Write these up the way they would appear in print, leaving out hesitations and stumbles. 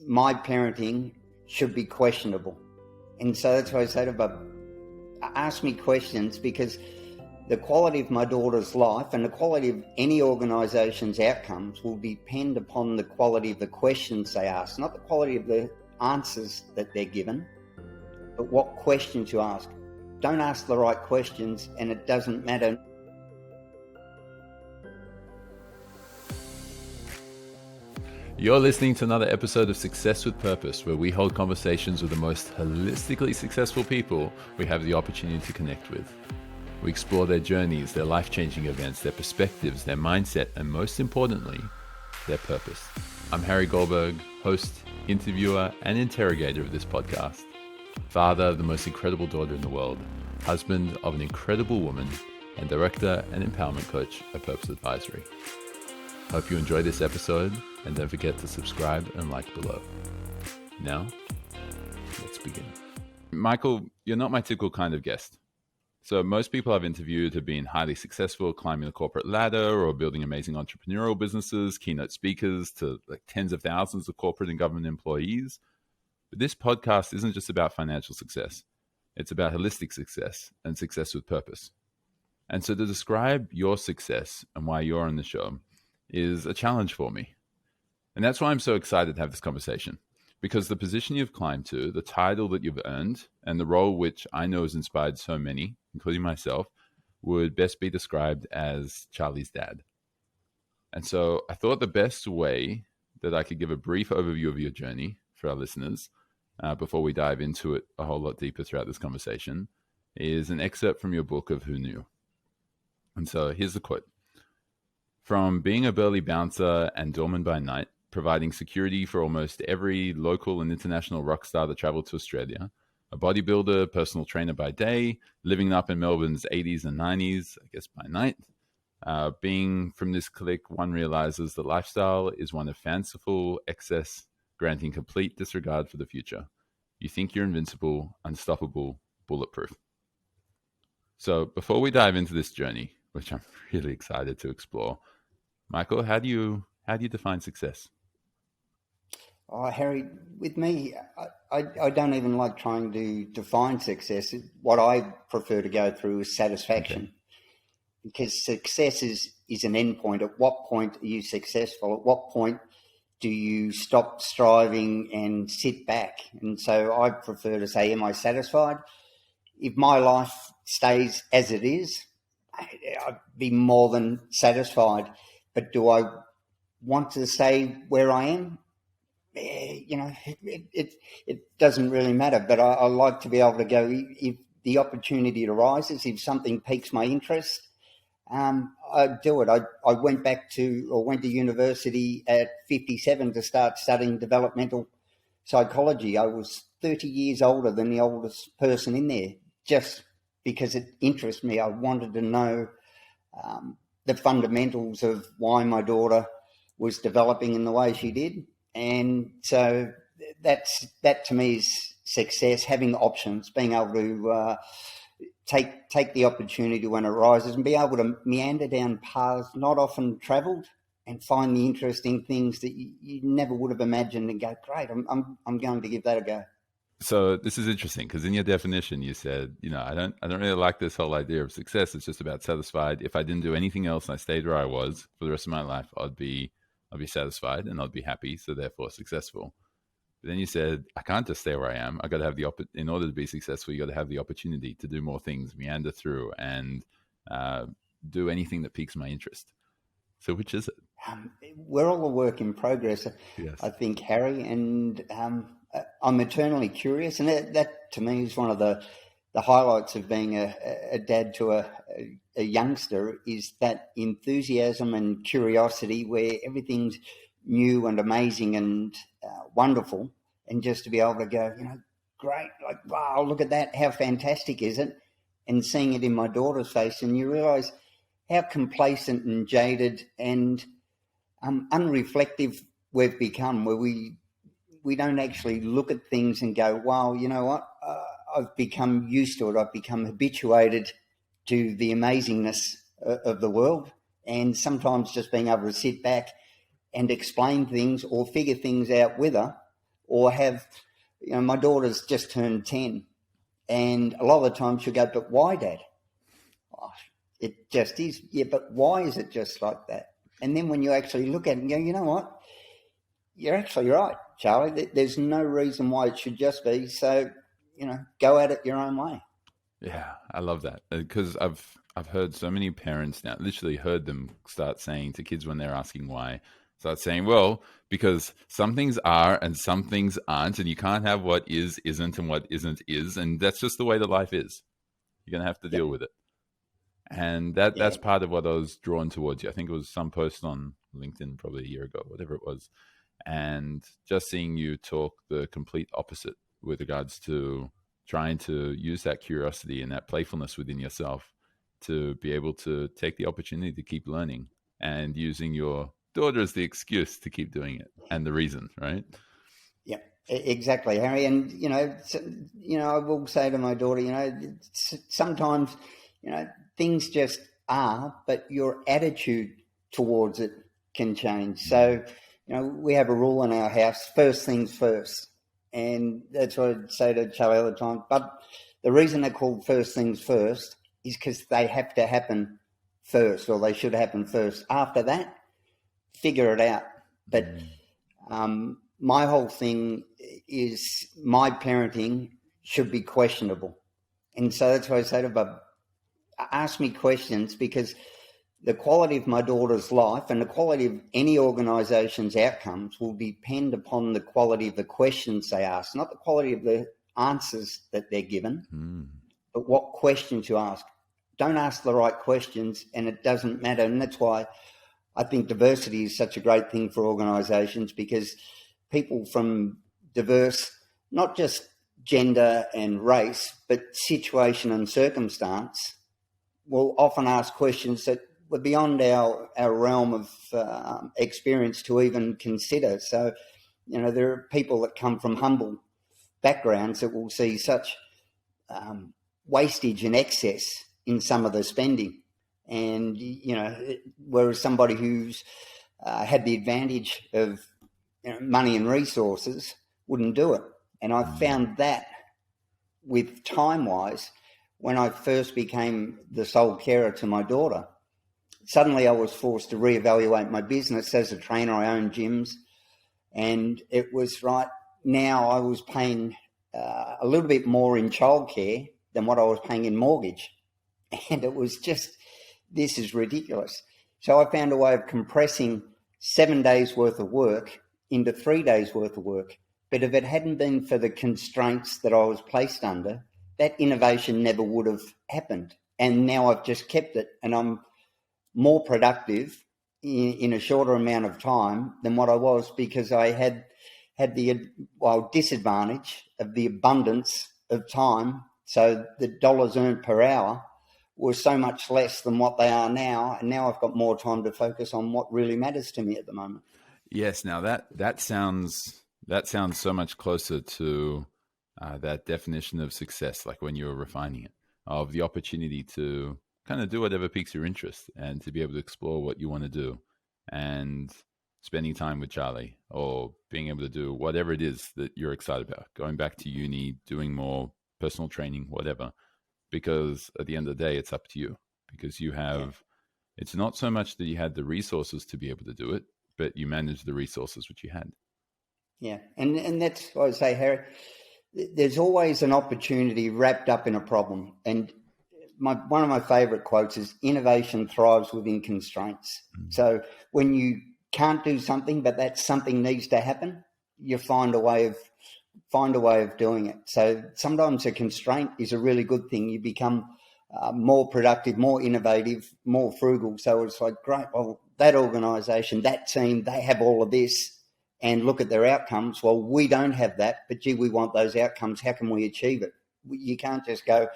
my parenting should be questionable. And so that's why I say to Bob, ask me questions, because the quality of my daughter's life and the quality of any organisation's outcomes will depend upon the quality of the questions they ask, not the quality of the answers that they're given, but what questions you ask. Don't ask the right questions and it doesn't matter. You're listening to another episode of Success with Purpose, where we hold conversations with the most holistically successful people we have the opportunity to connect with. We explore their journeys, their life-changing events, their perspectives, their mindset, and most importantly, their purpose. I'm Harry Goldberg, host, interviewer, and interrogator of this podcast. Father of the most incredible daughter in the world, husband of an incredible woman, and director and empowerment coach at Purpose Advisory. Hope you enjoy this episode, and don't forget to subscribe and like below. Now, let's begin. Michael, you're not my typical kind of guest. So most people I've interviewed have been highly successful, climbing the corporate ladder or building amazing entrepreneurial businesses, keynote speakers to like tens of thousands of corporate and government employees. But this podcast isn't just about financial success. It's about holistic success and success with purpose. And so to describe your success and why you're on the show is a challenge for me. And that's why I'm so excited to have this conversation, because the position you've climbed to, the title that you've earned, and the role which I know has inspired so many, including myself, would best be described as Charlie's dad. And so I thought the best way that I could give a brief overview of your journey for our listeners, before we dive into it a whole lot deeper throughout this conversation, is an excerpt from your book of Who Knew. And so here's the quote. From being a burly bouncer and doorman by night, providing security for almost every local and international rock star that traveled to Australia, a bodybuilder, personal trainer by day, living up in Melbourne's 80s and 90s, I guess by night. Being from this clique, one realizes that lifestyle is one of fanciful excess, granting complete disregard for the future. You think you're invincible, unstoppable, bulletproof. So before we dive into this journey, which I'm really excited to explore, Michael, how do you define success? Oh, Harry, with me, I don't even like trying to define success. What I prefer to go through is satisfaction. Okay. Because success is an endpoint. At what point are you successful? At what point do you stop striving and sit back? And so I prefer to say, am I satisfied? If my life stays as it is, I'd be more than satisfied. But do I want to stay where I am? It doesn't really matter. But I like to be able to go, if the opportunity arises, if something piques my interest, I do it. I went to university at 57 to start studying developmental psychology. I was 30 years older than the oldest person in there, just because it interests me. I wanted to know the fundamentals of why my daughter was developing in the way she did. And so that to me is success, having options, being able to take the opportunity when it arises and be able to meander down paths not often travelled and find the interesting things that you never would have imagined and go, great, I'm going to give that a go. So this is interesting because in your definition, you said, I don't really like this whole idea of success. It's just about satisfied. If I didn't do anything else and I stayed where I was for the rest of my life, I'd be satisfied and I'd be happy. So therefore successful. But then you said, I can't just stay where I am. I got to have in order to be successful, you got to have the opportunity to do more things, meander through and do anything that piques my interest. So which is it? We're all a work in progress, yes. I think, Harry, and I'm eternally curious, and that to me is one of the highlights of being a dad to a youngster, is that enthusiasm and curiosity where everything's new and amazing and wonderful, and just to be able to go, great, like, wow, look at that, how fantastic is it? And seeing it in my daughter's face, and you realise how complacent and jaded and unreflective we've become, where we don't actually look at things and go, wow, you know what, I've become used to it, I've become habituated to the amazingness of the world, and sometimes just being able to sit back and explain things or figure things out with her or have, my daughter's just turned 10, and a lot of the time she'll go, "But why, Dad?" Oh, it just is. Yeah, but why is it just like that? And then when you actually look at it and go, you know what? You're actually right, Charlie. There's no reason why it should just be. So, go at it your own way. Yeah, I love that, because I've heard so many parents now, literally heard them start saying to kids when they're asking why, start saying, well, because some things are and some things aren't, and you can't have what is, isn't, and what isn't is, and that's just the way that life is. You're going to have to deal with it. And that's part of what I was drawn towards you. I think it was some post on LinkedIn probably a year ago, whatever it was. And just seeing you talk the complete opposite with regards to trying to use that curiosity and that playfulness within yourself to be able to take the opportunity to keep learning, and using your daughter as the excuse to keep doing it and the reason, right? Yeah, exactly, Harry. And, I will say to my daughter, sometimes, things just are, but your attitude towards it can change. So, we have a rule in our house: first things first. And that's what I'd say to Charlie all the time. But the reason they're called first things first is because they have to happen first, or they should happen first. After that, figure it out. But my whole thing is my parenting should be questionable. And so that's why I say to Bob, ask me questions, because the quality of my daughter's life and the quality of any organisation's outcomes will depend upon the quality of the questions they ask, not the quality of the answers that they're given, but what questions you ask. Don't ask the right questions and it doesn't matter. And that's why I think diversity is such a great thing for organisations, because people from diverse, not just gender and race, but situation and circumstance, will often ask questions that were beyond our realm of experience to even consider. So, there are people that come from humble backgrounds that will see such wastage and excess in some of the spending. And, whereas somebody who's had the advantage of money and resources wouldn't do it. And I found that with time-wise, when I first became the sole carer to my daughter, suddenly I was forced to reevaluate my business. As a trainer, I own gyms, and it was right now I was paying a little bit more in childcare than what I was paying in mortgage. And it was just, this is ridiculous. So I found a way of compressing 7 days worth of work into 3 days worth of work. But if it hadn't been for the constraints that I was placed under, that innovation never would have happened. And now I've just kept it, and I'm more productive in a shorter amount of time than what I was, because I had the disadvantage of the abundance of time. So the dollars earned per hour were so much less than what they are now. And now I've got more time to focus on what really matters to me at the moment. Yes. Now that sounds so much closer to that definition of success, like when you were refining it, of the opportunity to kind of do whatever piques your interest and to be able to explore what you want to do, and spending time with Charlie, or being able to do whatever it is that you're excited about, going back to uni, doing more personal training, whatever, because at the end of the day, it's up to you, because you have, it's not so much that you had the resources to be able to do it, but you managed the resources which you had. Yeah. And that's what I say, Harry, there's always an opportunity wrapped up in a problem. And one of my favorite quotes is, innovation thrives within constraints. So when you can't do something, but that something needs to happen, you find a way of doing it. So sometimes a constraint is a really good thing. You become more productive, more innovative, more frugal. So it's like, great, well, that organisation, that team, they have all of this, and look at their outcomes. Well, we don't have that, but gee, we want those outcomes. How can we achieve it? You can't just go,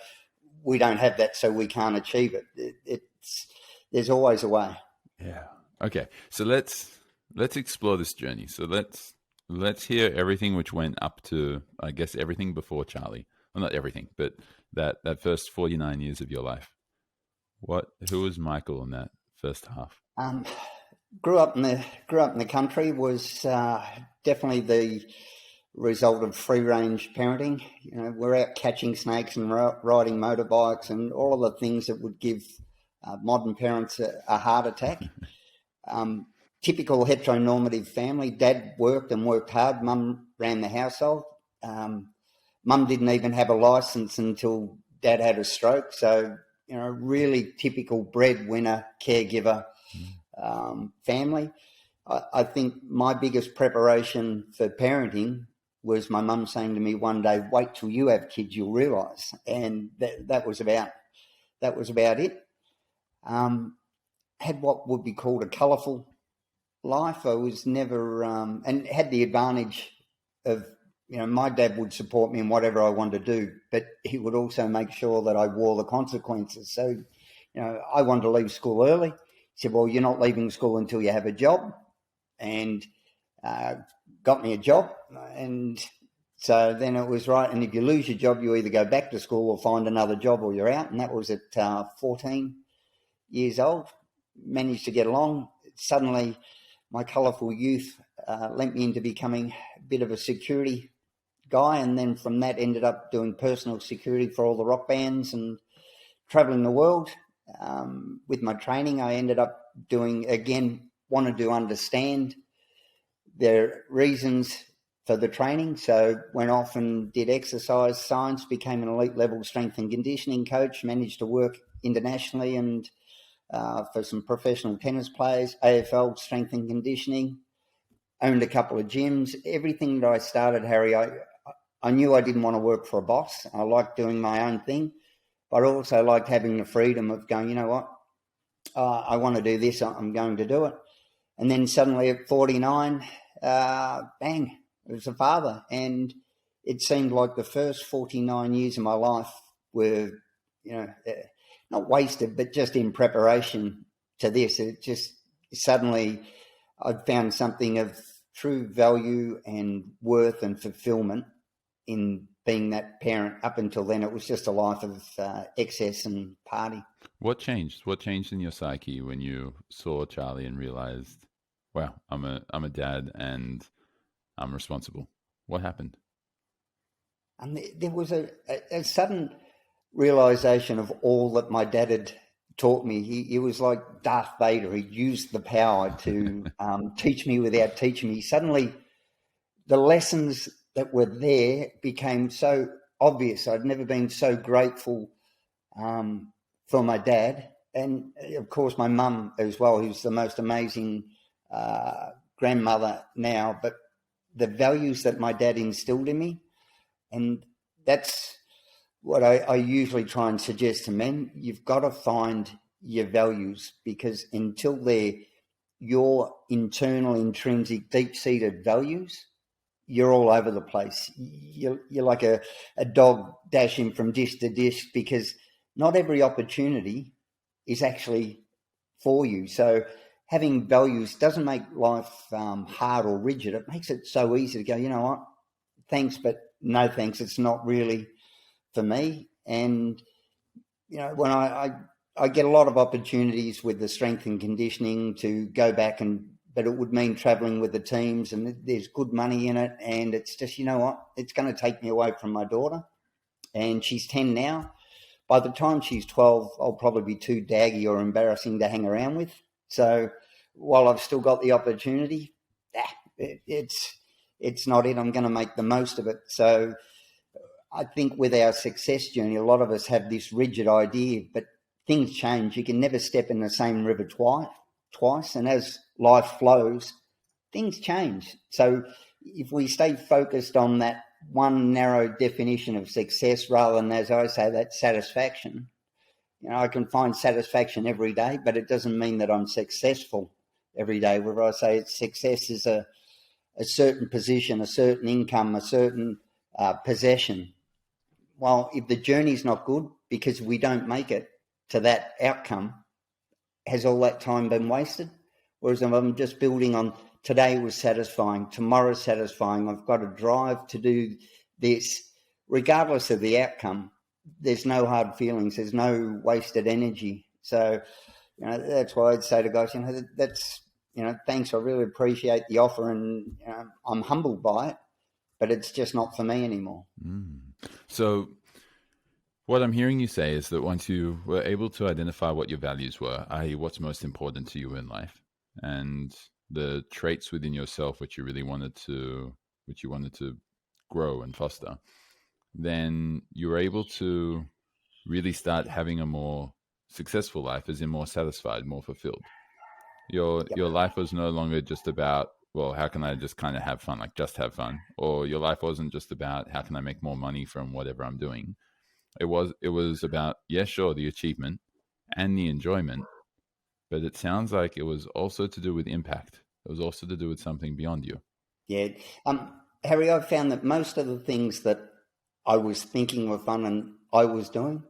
we don't have that, so we can't achieve it. There's always a way. Yeah. Okay. So let's explore this journey. So let's hear everything which went up to, I guess, everything before Charlie. Well, not everything, but that first 49 years of your life. Who was Michael in that first half? Grew up in the country. Was definitely result of free-range parenting. We're out catching snakes and riding motorbikes and all of the things that would give modern parents a heart attack. Typical heteronormative family. Dad worked and worked hard. Mum ran the household. Mum didn't even have a license until Dad had a stroke. So, really typical breadwinner, caregiver family. I think my biggest preparation for parenting was my mum saying to me one day, "Wait till you have kids, you'll realise." And that was about it. Had what would be called a colourful life. I was never, and had the advantage of, my dad would support me in whatever I wanted to do, but he would also make sure that I wore the consequences. So, I wanted to leave school early. He said, "Well, you're not leaving school until you have a job," and got me a job. And so then it was right. And if you lose your job, you either go back to school or find another job or you're out. And that was at 14 years old. Managed to get along. Suddenly, my colourful youth lent me into becoming a bit of a security guy. And then from that ended up doing personal security for all the rock bands and travelling the world. With my training, I ended up doing, again, wanted to understand their reasons for the training. So went off and did exercise science, became an elite level strength and conditioning coach, managed to work internationally and for some professional tennis players, AFL strength and conditioning, owned a couple of gyms. Everything that I started, Harry, I knew I didn't want to work for a boss. I liked doing my own thing, but I also liked having the freedom of going, you know what, I want to do this, I'm going to do it. And then suddenly at 49, bang, it was a father. And it seemed like the first 49 years of my life were, not wasted, but just in preparation to this. It just suddenly I'd found something of true value and worth and fulfillment in being that parent. Up until then, it was just a life of excess and party. What changed? What changed in your psyche when you saw Charlie and realized, wow, I'm a dad and I'm responsible? What happened? And there was a sudden realization of all that my dad had taught me. He was like Darth Vader. He used the power to teach me without teaching me. Suddenly, the lessons that were there became so obvious. I'd never been so grateful for my dad. And, of course, my mum as well, who's the most amazing grandmother now. But the values that my dad instilled in me, and that's what I usually try and suggest to men. You've got to find your values, because until they're your internal, intrinsic, deep-seated values, you're all over the place. You're like a dog dashing from dish to dish, because not every opportunity is actually for you. So having values doesn't make life hard or rigid. It makes it so easy to go, you know what, thanks, but no thanks. It's not really for me. And, when I get a lot of opportunities with the strength and conditioning to go back but it would mean traveling with the teams, and there's good money in it. And it's just, you know what, it's going to take me away from my daughter. And she's 10 now. By the time she's 12, I'll probably be too daggy or embarrassing to hang around with. So while I've still got the opportunity, it's not it. I'm going to make the most of it. So I think with our success journey, a lot of us have this rigid idea, but things change. You can never step in the same river twice. And as life flows, things change. So if we stay focused on that one narrow definition of success rather than, as I say, that satisfaction, I can find satisfaction every day, but it doesn't mean that I'm successful every day. Where I say success is a certain position, a certain income, a certain possession. Well, if the journey's not good, because we don't make it to that outcome, has all that time been wasted? Whereas if I'm just building on today was satisfying, tomorrow's satisfying, I've got a drive to do this, regardless of the outcome, there's no hard feelings, there's no wasted energy. So, that's why I'd say to guys, that's, thanks, I really appreciate the offer, and I'm humbled by it. but it's just not for me anymore. So what I'm hearing you say is that once you were able to identify what your values were, i.e. what's most important to you in life, and the traits within yourself which you wanted to grow and foster, then you were able to really start having a more successful life, as in more satisfied, more fulfilled. Your life was no longer just about, well, how can I just kind of have fun, like just have fun, or your life wasn't just about how can I make more money from whatever I'm doing. It was about, yeah, sure, the achievement and the enjoyment, but it sounds like it was also to do with impact. It was also to do with something beyond you. Yeah. Harry, I found that most of the things that I was thinking were fun and I was doing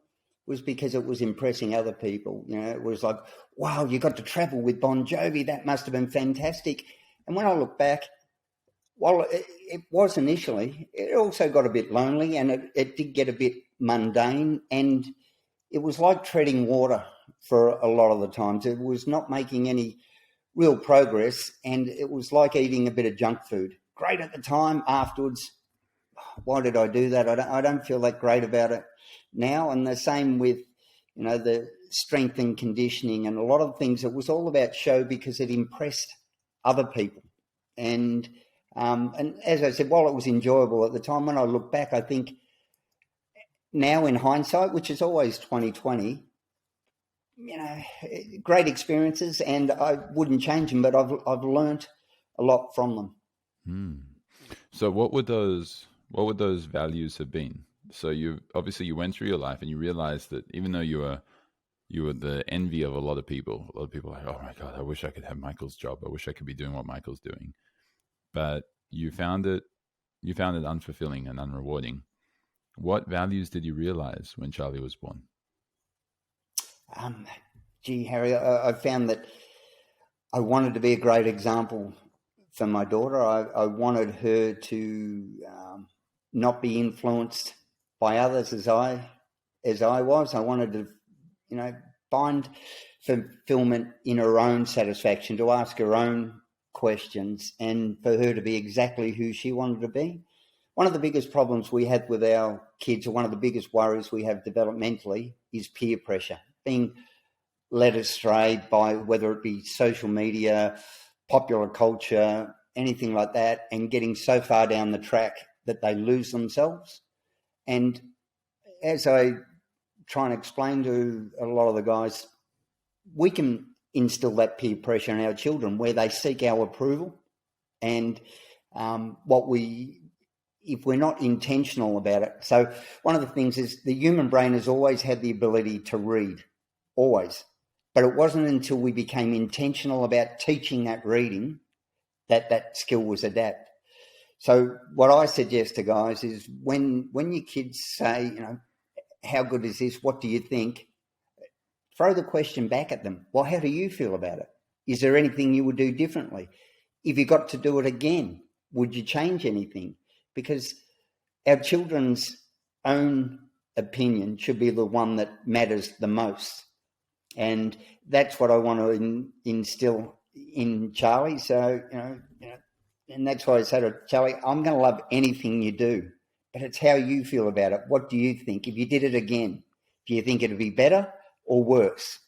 was because it was impressing other people. You know, it was like, wow, you got to travel with Bon Jovi. That must have been fantastic. And when I look back, while it was initially, it also got a bit lonely, and it did get a bit mundane, and it was like treading water for a lot of the times. It was not making any real progress, and it was like eating a bit of junk food. Great at the time, afterwards, why did I do that? I don't feel that great about it now. And the same with, you know, the strength and conditioning and a lot of things. It was all about show because it impressed other people. And as I said, while it was enjoyable at the time, when I look back, I think now in hindsight, which is always 2020, you know, great experiences, and I wouldn't change them, but I've learnt a lot from them. So what would those values have been? So you went through your life and you realized that even though you were the envy of a lot of people are like, oh my God, I wish I could have Michael's job. I wish I could be doing what Michael's doing. But you found it unfulfilling and unrewarding. What values did you realize when Charlie was born? Harry, I found that I wanted to be a great example for my daughter. I wanted her to not be influenced by others as I was. I wanted to, you know, find fulfillment in her own satisfaction, to ask her own questions, and for her to be exactly who she wanted to be. One of the biggest problems we have with our kids, or one of the biggest worries we have developmentally, is peer pressure, being led astray by whether it be social media, popular culture, anything like that, and getting so far down the track that they lose themselves. And as I try and explain to a lot of the guys, we can instill that peer pressure in our children where they seek our approval. And if we're not intentional about it. So one of the things is the human brain has always had the ability to read, always. But it wasn't until we became intentional about teaching that reading that skill was adapted. So what I suggest to guys is when your kids say, you know, how good is this? What do you think? Throw the question back at them. Well, how do you feel about it? Is there anything you would do differently? If you got to do it again, would you change anything? Because our children's own opinion should be the one that matters the most. And that's what I want to instill in Charlie. So, you know, and that's why I say to Charlie, I'm going to love anything you do, but it's how you feel about it. What do you think? If you did it again, do you think it'd be better or worse?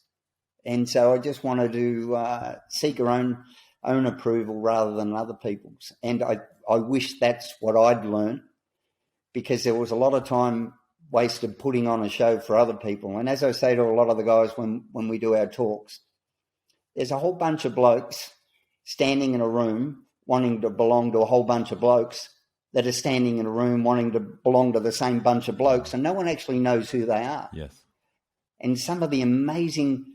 And so I just wanted to seek her own approval rather than other people's. And I wish that's what I'd learned, because there was a lot of time wasted putting on a show for other people. And as I say to a lot of the guys when we do our talks, there's a whole bunch of blokes standing in a room wanting to belong to a whole bunch of blokes that are standing in a room wanting to belong to the same bunch of blokes, and no one actually knows who they are. Yes. And some of the amazing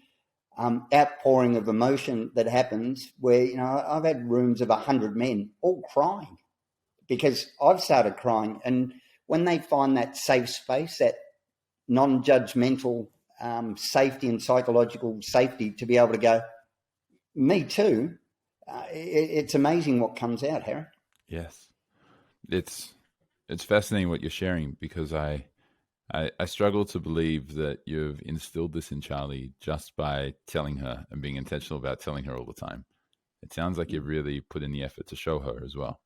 outpouring of emotion that happens where, you know, I've had rooms of 100 men all crying because I've started crying. And when they find that safe space, that non-judgmental safety and psychological safety to be able to go, me too, it's amazing what comes out, Harry. Yes. It's fascinating what you're sharing, because I struggle to believe that you've instilled this in Charlie just by telling her and being intentional about telling her all the time. It sounds like you've really put in the effort to show her as well.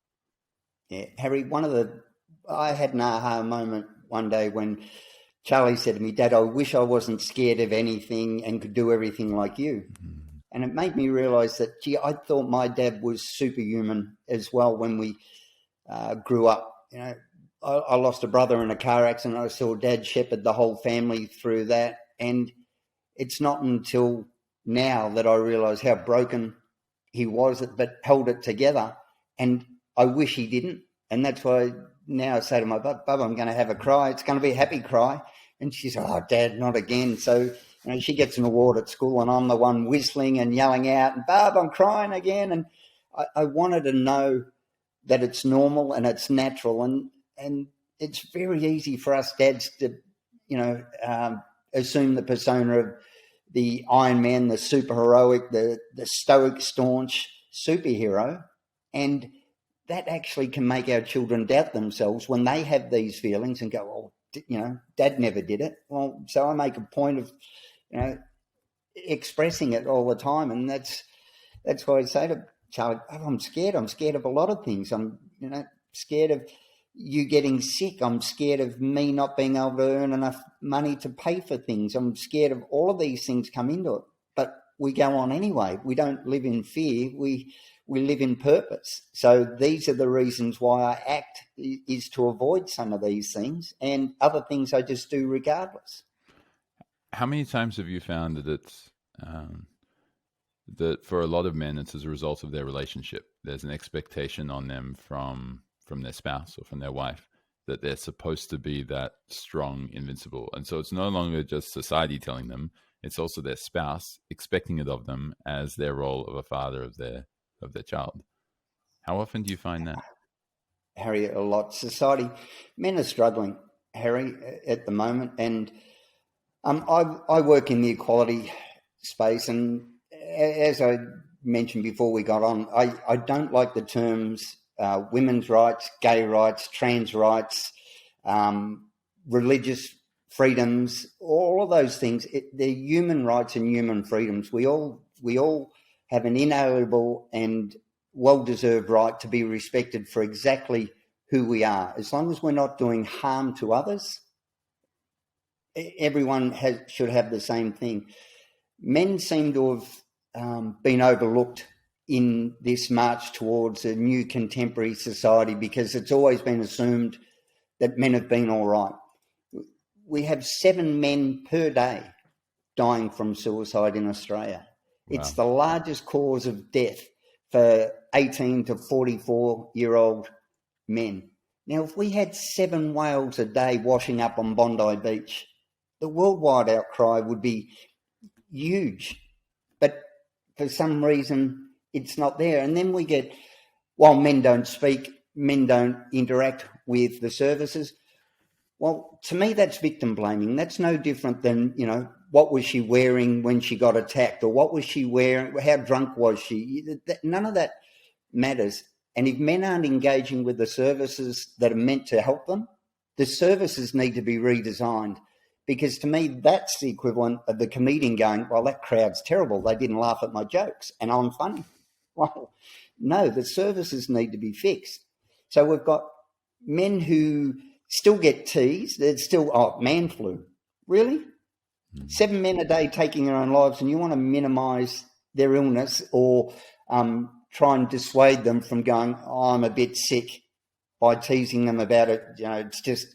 Yeah, Harry, I had an aha moment one day when Charlie said to me, Dad, I wish I wasn't scared of anything and could do everything like you. Mm-hmm. And it made me realise that, I thought my dad was superhuman as well when we grew up. I lost a brother in a car accident. I saw Dad shepherd the whole family through that. And it's not until now that I realise how broken he was, but held it together. And I wish he didn't. And that's why now I say to my bub, I'm going to have a cry. It's going to be a happy cry. And she's, oh, Dad, not again. So, she gets an award at school and I'm the one whistling and yelling out, Bub, I'm crying again. And I wanted to know that it's normal and it's natural. And it's very easy for us dads to, assume the persona of the Iron Man, the super heroic, the stoic, staunch superhero. And that actually can make our children doubt themselves when they have these feelings and go, oh, Dad never did it. Well, so I make a point of, expressing it all the time. And that's why I say to Charlie, oh, I'm scared. I'm scared of a lot of things. I'm, scared of you getting sick. I'm scared of me not being able to earn enough money to pay for things. I'm scared of all of these things come into it. But we go on anyway. We don't live in fear. We live in purpose. So these are the reasons why I act, is to avoid some of these things, and other things I just do regardless. How many times have you found that it's that for a lot of men, it's as a result of their relationship? There's an expectation on them from their spouse or from their wife that they're supposed to be that strong, invincible. And so it's no longer just society telling them, it's also their spouse expecting it of them as their role of a father of their child. How often do you find that? Harry, a lot. Society, men are struggling, Harry, at the moment. And I work in the equality space, and as I mentioned before we got on, I don't like the terms women's rights, gay rights, trans rights, religious freedoms, all of those things. They're human rights and human freedoms. We all have an inalienable and well-deserved right to be respected for exactly who we are. As long as we're not doing harm to others, everyone should have the same thing. Men seem to have been overlooked in this march towards a new contemporary society because it's always been assumed that men have been all right. We have 7 men per day dying from suicide in Australia. Wow. It's the largest cause of death for 18 to 44-year-old men. Now, if we had 7 whales a day washing up on Bondi Beach, the worldwide outcry would be huge. But for some reason, it's not there. And then we get, while men don't speak, men don't interact with the services. Well, to me, that's victim blaming. That's no different than, what was she wearing when she got attacked, or what was she wearing, how drunk was she? None of that matters. And if men aren't engaging with the services that are meant to help them, the services need to be redesigned. Because to me, that's the equivalent of the comedian going, well, that crowd's terrible. They didn't laugh at my jokes and I'm funny. Well, no, the services need to be fixed. So we've got men who still get teased. There's still, man flu. Really? 7 men a day taking their own lives, and you want to minimise their illness or try and dissuade them from going, I'm a bit sick, by teasing them about it. It's just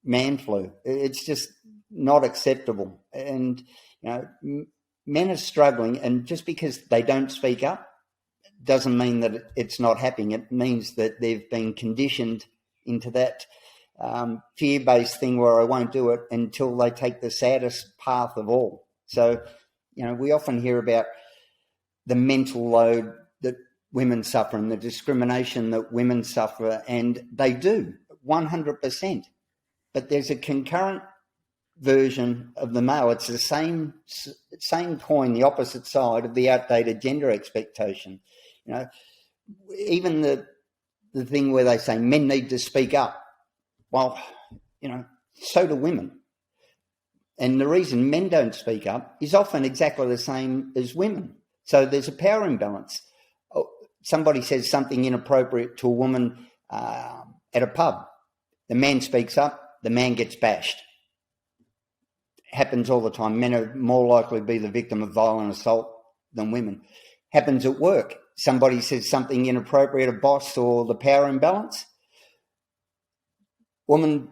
man flu. It's just not acceptable. And, men are struggling, and just because they don't speak up doesn't mean that it's not happening. It means that they've been conditioned into that fear-based thing where I won't do it until they take the saddest path of all. So, we often hear about the mental load that women suffer and the discrimination that women suffer, and they do, 100%. But there's a concurrent version of the male. It's the same coin, the opposite side of the outdated gender expectation. Even the thing where they say men need to speak up. Well, so do women. And the reason men don't speak up is often exactly the same as women. So there's a power imbalance. Somebody says something inappropriate to a woman, at a pub. The man speaks up, the man gets bashed. Happens all the time. Men are more likely to be the victim of violent assault than women. Happens at work. Somebody says something inappropriate, a boss or the power imbalance. Women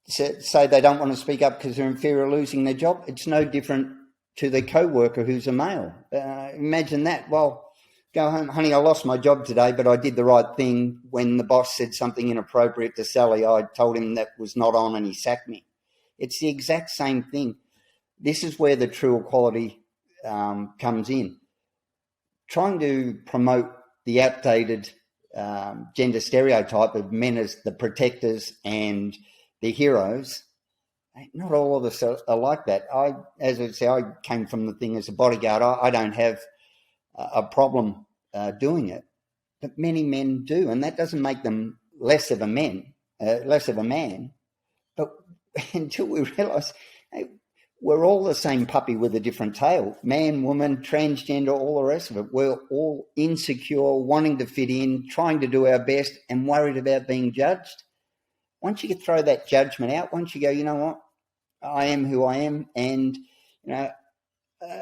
say they don't want to speak up because they're in fear of losing their job. It's no different to their co-worker who's a male. Imagine that. Well, go home, honey, I lost my job today, but I did the right thing. When the boss said something inappropriate to Sally, I told him that was not on and he sacked me. It's the exact same thing. This is where the true equality comes in. Trying to promote the outdated gender stereotype of men as the protectors and the heroes, not all of us are like that. As I say, I came from the thing as a bodyguard. I don't have a problem doing it, but many men do, and that doesn't make them less of a man. But until we realise, hey, we're all the same puppy with a different tail. Man, woman, transgender, all the rest of it. We're all insecure, wanting to fit in, trying to do our best, and worried about being judged. Once you throw that judgment out, once you go, you know what, I am who I am, and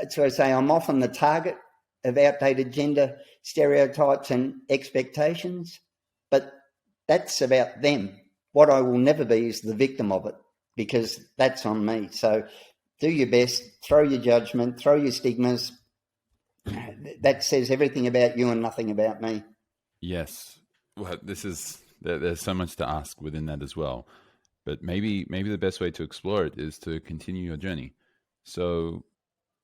so I say I'm often the target of outdated gender stereotypes and expectations, but that's about them. What I will never be is the victim of it, because that's on me. So do your best, throw your judgment, throw your stigmas. That says everything about you and nothing about me. Yes. Well, there's so much to ask within that as well. But maybe the best way to explore it is to continue your journey. So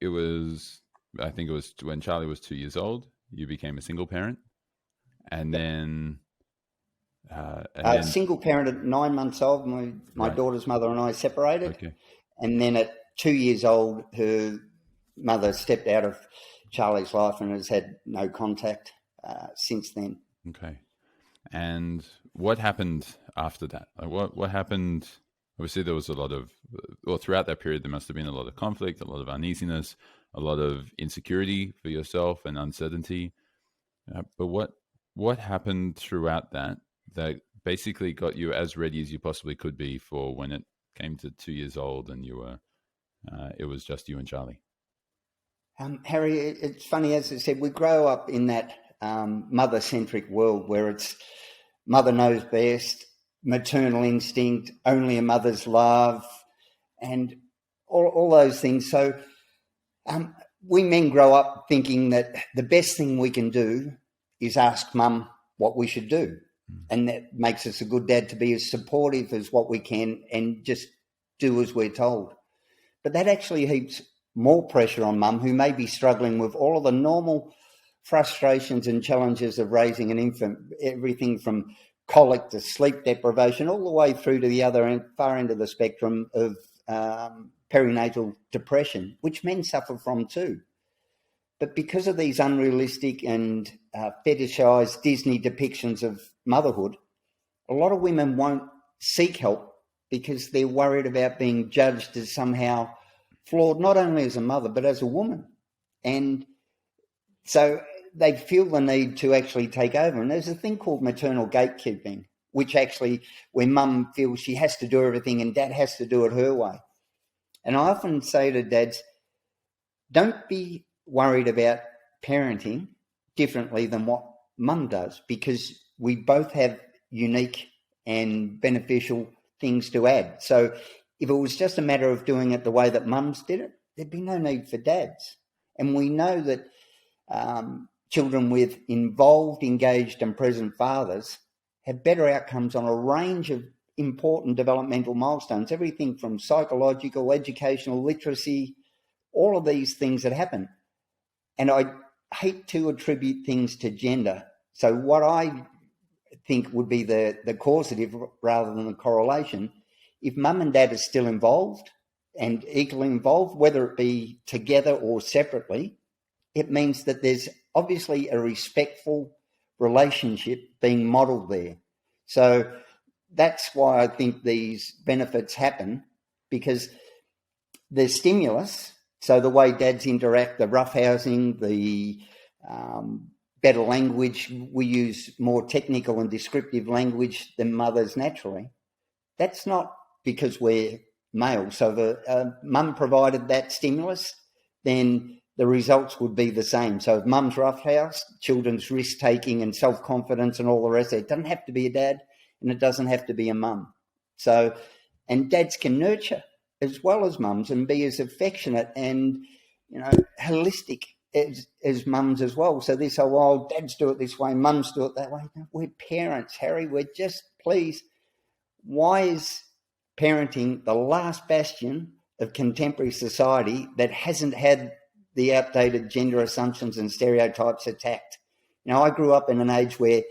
I think it was when Charlie was 2 years old, you became a single parent. And then... single parent at 9 months old. My daughter's mother and I separated. Okay. And then at 2 years old, her mother stepped out of Charlie's life and has had no contact since then. Okay. And what happened after that? Like what happened? Obviously, there was throughout that period, there must have been a lot of conflict, a lot of uneasiness, a lot of insecurity for yourself and uncertainty. But what happened throughout that basically got you as ready as you possibly could be for when it came to 2 years old and you were, it was just you and Charlie? Harry, it's funny, as I said, we grow up in that mother-centric world where it's mother knows best, maternal instinct, only a mother's love, and all those things. So we men grow up thinking that the best thing we can do is ask mum what we should do. And that makes us a good dad, to be as supportive as what we can and just do as we're told. But that actually heaps more pressure on mum, who may be struggling with all of the normal frustrations and challenges of raising an infant, everything from colic to sleep deprivation, all the way through to the other end, far end of the spectrum of perinatal depression, which men suffer from too. But because of these unrealistic and fetishized Disney depictions of motherhood, a lot of women won't seek help because they're worried about being judged as somehow flawed, not only as a mother, but as a woman. And so they feel the need to actually take over. And there's a thing called maternal gatekeeping, which actually, where mum feels she has to do everything and dad has to do it her way. And I often say to dads, don't be worried about parenting differently than what mum does, because we both have unique and beneficial things to add. So if it was just a matter of doing it the way that mums did it, there'd be no need for dads. And we know that children with involved, engaged and present fathers have better outcomes on a range of important developmental milestones, everything from psychological, educational, literacy, all of these things that happen. And I hate to attribute things to gender. So what I think would be the causative rather than the correlation, if mum and dad are still involved and equally involved, whether it be together or separately, it means that there's obviously a respectful relationship being modelled there. So that's why I think these benefits happen, because the stimulus, so the way dads interact, the roughhousing, the better language. We use more technical and descriptive language than mothers naturally. That's not because we're male. So if a mum provided that stimulus, then the results would be the same. So if mum's roughhouse, children's risk-taking and self-confidence and all the rest of it, it doesn't have to be a dad and it doesn't have to be a mum. So, and dads can nurture as well as mums and be as affectionate and, holistic as mums as well. So this whole, oh, dads do it this way, mums do it that way. No, we're parents, Harry. We're just, please, why is parenting the last bastion of contemporary society that hasn't had the outdated gender assumptions and stereotypes attacked? I grew up in an age where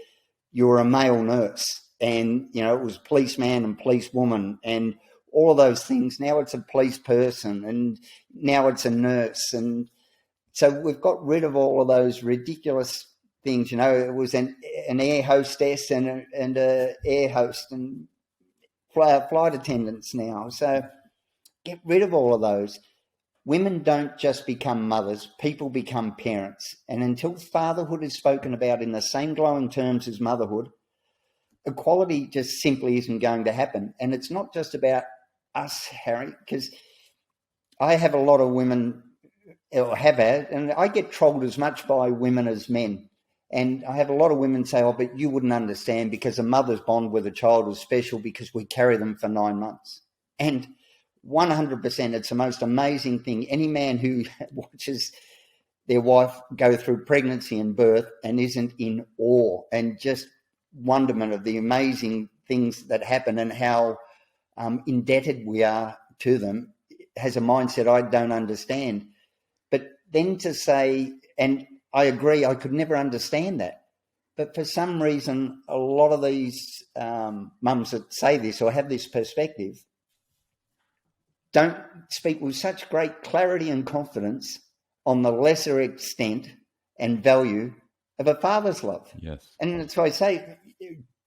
you were a male nurse and, it was policeman and policewoman and all of those things. Now it's a police person and now it's a nurse. And so we've got rid of all of those ridiculous things. It was an air hostess and a air host and flight attendants now. So get rid of all of those. Women don't just become mothers, people become parents. And until fatherhood is spoken about in the same glowing terms as motherhood, equality just simply isn't going to happen. And it's not just about us, Harry, because I have a lot of women, or have had, and I get trolled as much by women as men. And I have a lot of women say, oh, but you wouldn't understand because a mother's bond with a child is special because we carry them for 9 months. And 100%, it's the most amazing thing. Any man who watches their wife go through pregnancy and birth and isn't in awe and just wonderment of the amazing things that happen and how indebted we are to them has a mindset I don't understand. But then to say, and I agree, I could never understand that. But for some reason, a lot of these mums that say this or have this perspective don't speak with such great clarity and confidence on the lesser extent and value of a father's love. Yes. And that's why I say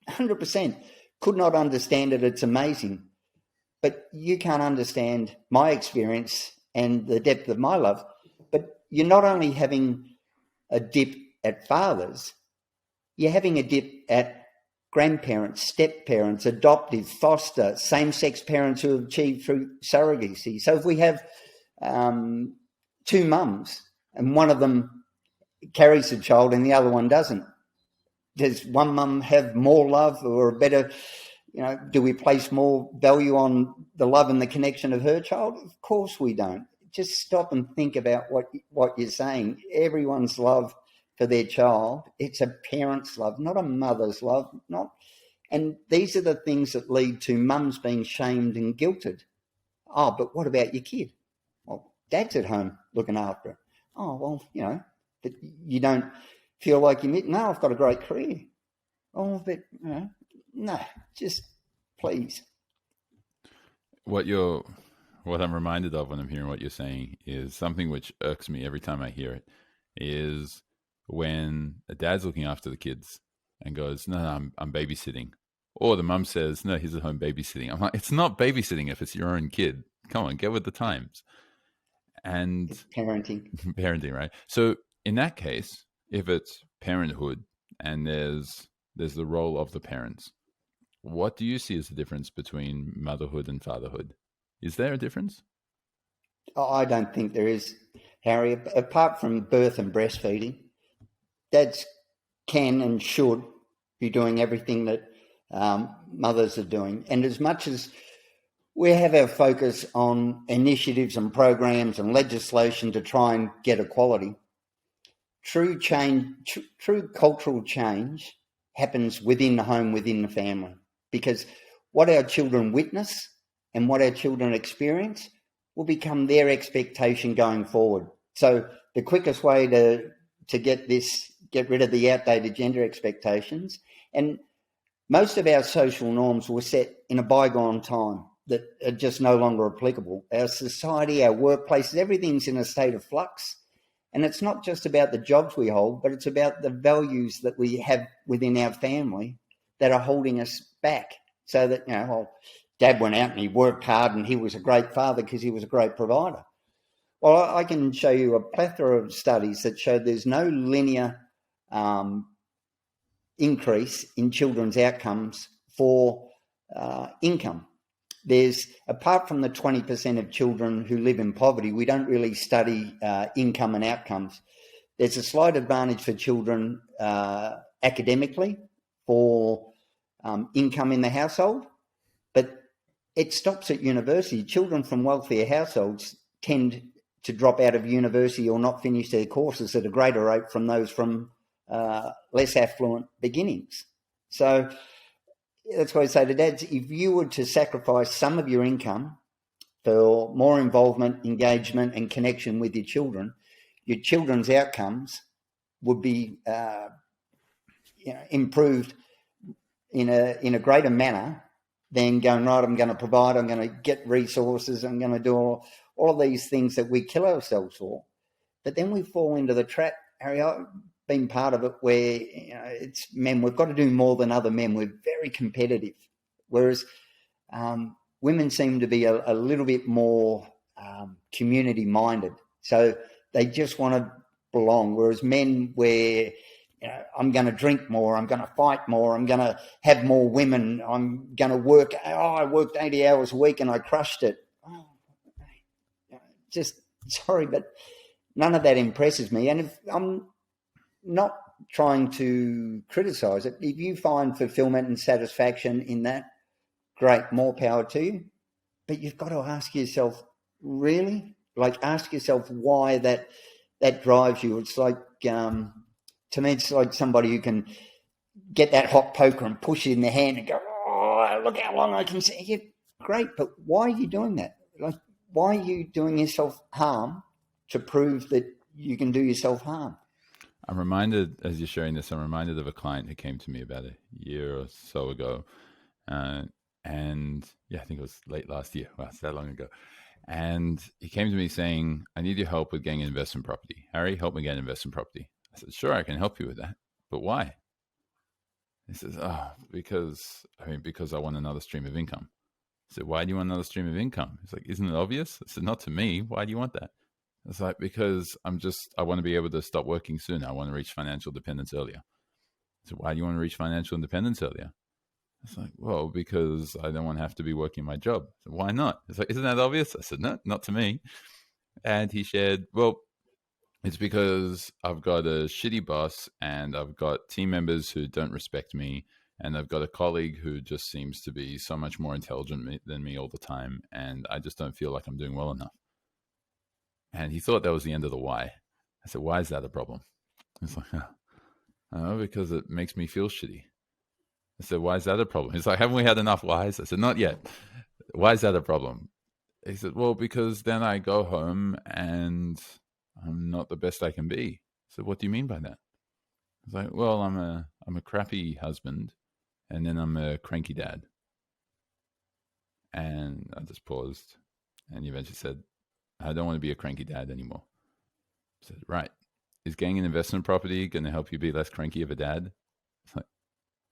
100% could not understand it. It's amazing. But you can't understand my experience and the depth of my love. But you're not only having a dip at fathers, you're having a dip at grandparents, step-parents, adoptive, foster, same-sex parents who have achieved through surrogacy. So if we have 2 mums and one of them carries the child and the other one doesn't, does one mum have more love or a better, do we place more value on the love and the connection of her child? Of course we don't. Just stop and think about what you're saying. Everyone's love for their child, it's a parent's love, not a mother's love. And these are the things that lead to mums being shamed and guilted. Oh, but what about your kid? Well, dad's at home looking after it. Oh, well, but you don't feel like you no, I've got a great career. Oh, but, no, just please. What I'm reminded of when I'm hearing what you're saying is something which irks me every time I hear it, is when a dad's looking after the kids and goes, no, I'm babysitting. Or the mum says, no, he's at home babysitting. I'm like, it's not babysitting if it's your own kid. Come on, get with the times. And it's parenting. Parenting, right? So in that case, if it's parenthood and there's the role of the parents, what do you see as the difference between motherhood and fatherhood? Is there a difference? I don't think there is, Harry. Apart from birth and breastfeeding, dads can and should be doing everything that mothers are doing. And as much as we have our focus on initiatives and programs and legislation to try and get equality, true cultural change happens within the home, within the family. Because what our children witness and what our children experience will become their expectation going forward. So the quickest way to get rid of the outdated gender expectations, and most of our social norms were set in a bygone time that are just no longer applicable. Our society, our workplaces, everything's in a state of flux. And it's not just about the jobs we hold, but it's about the values that we have within our family that are holding us back. So that, Dad went out and he worked hard and he was a great father because he was a great provider. Well, I can show you a plethora of studies that show there's no linear increase in children's outcomes for income. There's, apart from the 20% of children who live in poverty, we don't really study income and outcomes. There's a slight advantage for children academically for income in the household, but it stops at university. Children from wealthier households tend to drop out of university or not finish their courses at a greater rate from those from less affluent beginnings. So that's why I say to dads, if you were to sacrifice some of your income for more involvement, engagement and connection with your children's outcomes would be improved in a greater manner than going, right, I'm going to provide, I'm going to get resources, I'm going to do all of these things that we kill ourselves for. But then we fall into the trap, Harry. I've been part of it where it's men, we've got to do more than other men. We're very competitive. Whereas women seem to be a little bit more community minded. So they just want to belong. Whereas men, where I'm going to drink more, I'm going to fight more, I'm going to have more women, I'm going to work. I worked 80 hours a week and I crushed it. Just sorry, but none of that impresses me. And if I'm not trying to criticize it, if you find fulfillment and satisfaction in that, great, more power to you. But you've got to ask yourself, really? Like, ask yourself why that drives you. It's like, to me, it's like somebody who can get that hot poker and push it in their hand and go, oh, look how long I can see. Yeah, great, but why are you doing that? Like, why are you doing yourself harm to prove that you can do yourself harm? I'm reminded, as you're sharing this, I'm reminded of a client who came to me about a year or so ago. And yeah, I think it was late last year. Wow, it's that long ago. And he came to me saying, I need your help with getting an investment property. Harry, help me get an investment property. I said, sure, I can help you with that. But why? He says, because I want another stream of income. I said, why do you want another stream of income? He's like, isn't it obvious? I said, not to me. Why do you want that? It's like, because I want to be able to stop working sooner. I want to reach financial independence earlier. So why do you want to reach financial independence earlier? It's like, well, because I don't want to have to be working my job. So why not? It's like, isn't that obvious? I said, no, not to me. And he shared, well, it's because I've got a shitty boss and I've got team members who don't respect me. And I've got a colleague who just seems to be so much more intelligent than me all the time. And I just don't feel like I'm doing well enough. And he thought that was the end of the why. I said, why is that a problem? He's like, because it makes me feel shitty. I said, why is that a problem? He's like, haven't we had enough whys? I said, not yet. Why is that a problem? He said, well, because then I go home and I'm not the best I can be. I said, what do you mean by that? I was like, well, I'm a crappy husband and then I'm a cranky dad. And I just paused and he eventually said, I don't want to be a cranky dad anymore. I said, right. Is getting an investment property going to help you be less cranky of a dad? It's like,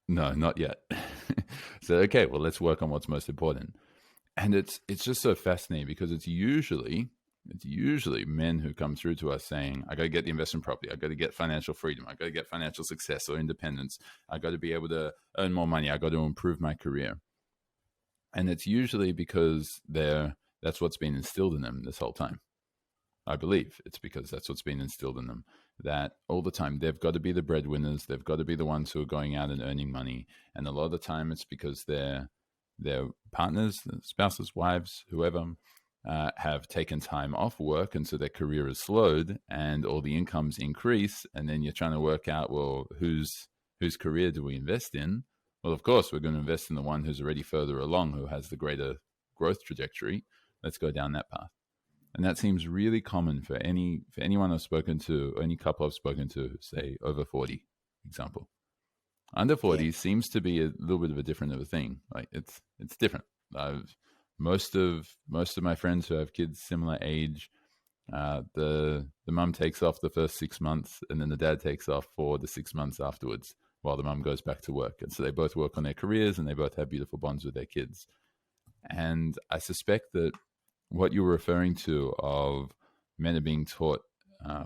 no, not yet. So, okay, well, let's work on what's most important. And it's just so fascinating because it's usually men who come through to us saying, I got to get the investment property. I got to get financial freedom. I got to get financial success or independence. I got to be able to earn more money. I got to improve my career. And it's usually because that's what's been instilled in them this whole time. I believe it's because that's what's been instilled in them, that all the time they've got to be the breadwinners. They've got to be the ones who are going out and earning money. And a lot of the time it's because their partners, spouses, wives, whoever, have taken time off work. And so their career is slowed and all the incomes increase. And then you're trying to work out, well, whose career do we invest in? Well, of course, we're going to invest in the one who's already further along, who has the greater growth trajectory. Let's go down that path. And that seems really common for anyone I've spoken to, or any couple I've spoken to, say over 40, example. Under 40 seems to be a little bit of a different thing. Like it's different. Most of my friends who have kids similar age, the mum takes off the first 6 months, and then the dad takes off for the 6 months afterwards, while the mum goes back to work. And so they both work on their careers, and they both have beautiful bonds with their kids. And I suspect that what you were referring to of men are being taught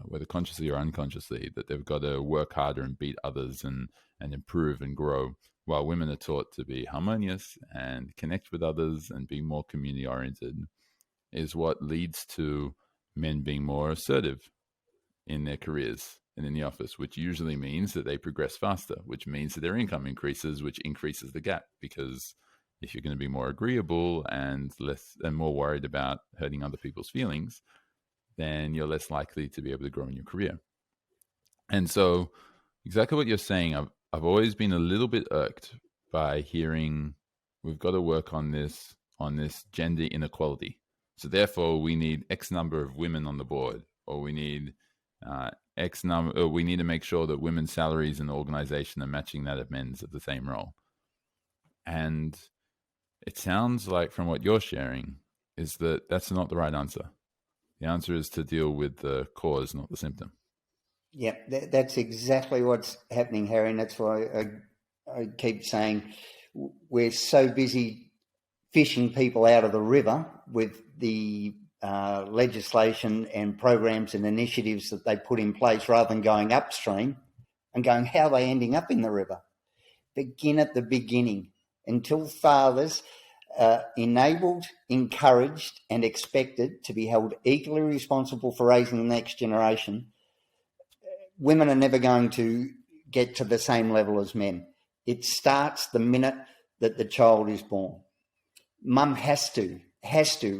whether consciously or unconsciously, that they've got to work harder and beat others and improve and grow, while women are taught to be harmonious and connect with others and be more community oriented, is what leads to men being more assertive in their careers and in the office, which usually means that they progress faster, which means that their income increases, which increases the gap. Because if you're going to be more agreeable and less and more worried about hurting other people's feelings, then you're less likely to be able to grow in your career. And so exactly what you're saying, I've always been a little bit irked by hearing we've got to work on this gender inequality. So therefore we need X number of women on the board, or we need X number, or we need to make sure that women's salaries in the organization are matching that of men's at the same role. And it sounds like from what you're sharing is that that's not the right answer. The answer is to deal with the cause, not the symptom. Yeah, that's exactly what's happening, Harry. And that's why I keep saying we're so busy fishing people out of the river with the legislation and programs and initiatives that they put in place, rather than going upstream and going, how are they ending up in the river? Begin at the beginning. Until fathers are enabled, encouraged and expected to be held equally responsible for raising the next generation, women are never going to get to the same level as men. It starts the minute that the child is born. Mum has to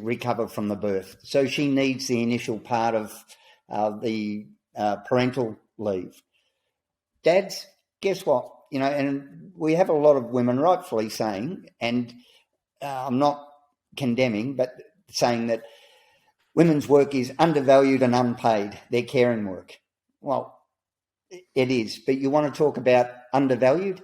recover from the birth. So she needs the initial part of the parental leave. Dads, guess what? And we have a lot of women rightfully saying, and I'm not condemning, but saying that women's work is undervalued and unpaid, their caring work. Well, it is, but you want to talk about undervalued?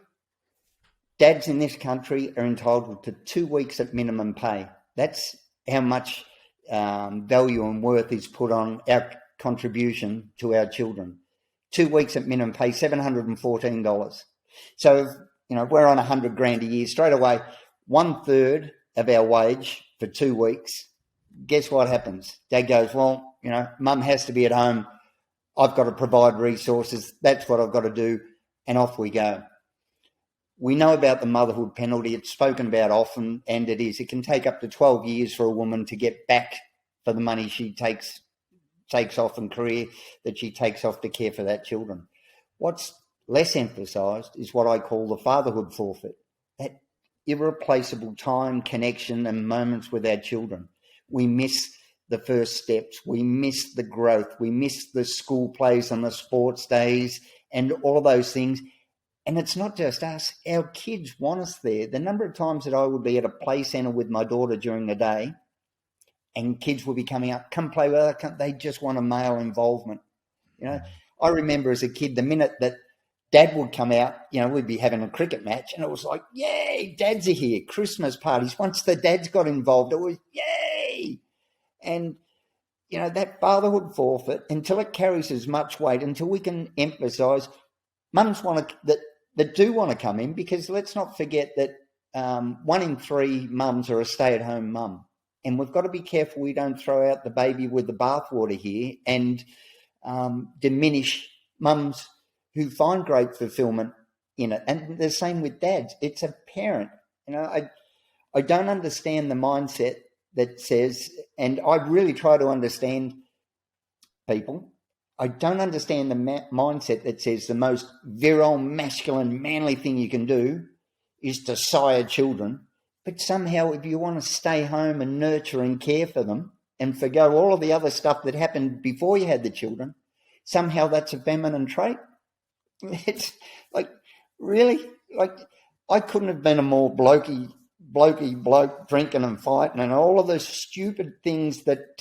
Dads in this country are entitled to 2 weeks at minimum pay. That's how much value and worth is put on our contribution to our children. 2 weeks at minimum pay, $714. So, if we're on $100,000 a year, straight away, 1/3 of our wage for 2 weeks. Guess what happens? Dad goes, well, mum has to be at home. I've got to provide resources. That's what I've got to do. And off we go. We know about the motherhood penalty. It's spoken about often, and it is. It can take up to 12 years for a woman to get back for the money she takes off and career that she takes off to care for that children. What's less emphasised is what I call the fatherhood forfeit. That irreplaceable time, connection and moments with our children. We miss the first steps. We miss the growth. We miss the school plays and the sports days and all of those things. And it's not just us. Our kids want us there. The number of times that I would be at a play centre with my daughter during the day and kids would be coming up, come play with us. They just want a male involvement. I remember as a kid, the minute that Dad would come out, we'd be having a cricket match and it was like, yay, dads are here, Christmas parties. Once the dads got involved, it was yay. And, that fatherhood forfeit, until it carries as much weight, until we can emphasise mums that do want to come in, because let's not forget that 1 in 3 mums are a stay-at-home mum. And we've got to be careful we don't throw out the baby with the bathwater here and diminish mums who find great fulfillment in it. And the same with dads. It's apparent. I don't understand the mindset that says, and I really try to understand people, I don't understand the mindset that says the most virile, masculine, manly thing you can do is to sire children. But somehow if you want to stay home and nurture and care for them and forgo all of the other stuff that happened before you had the children, somehow that's a feminine trait. It's like, really? Like, I couldn't have been a more blokey bloke drinking and fighting and all of those stupid things that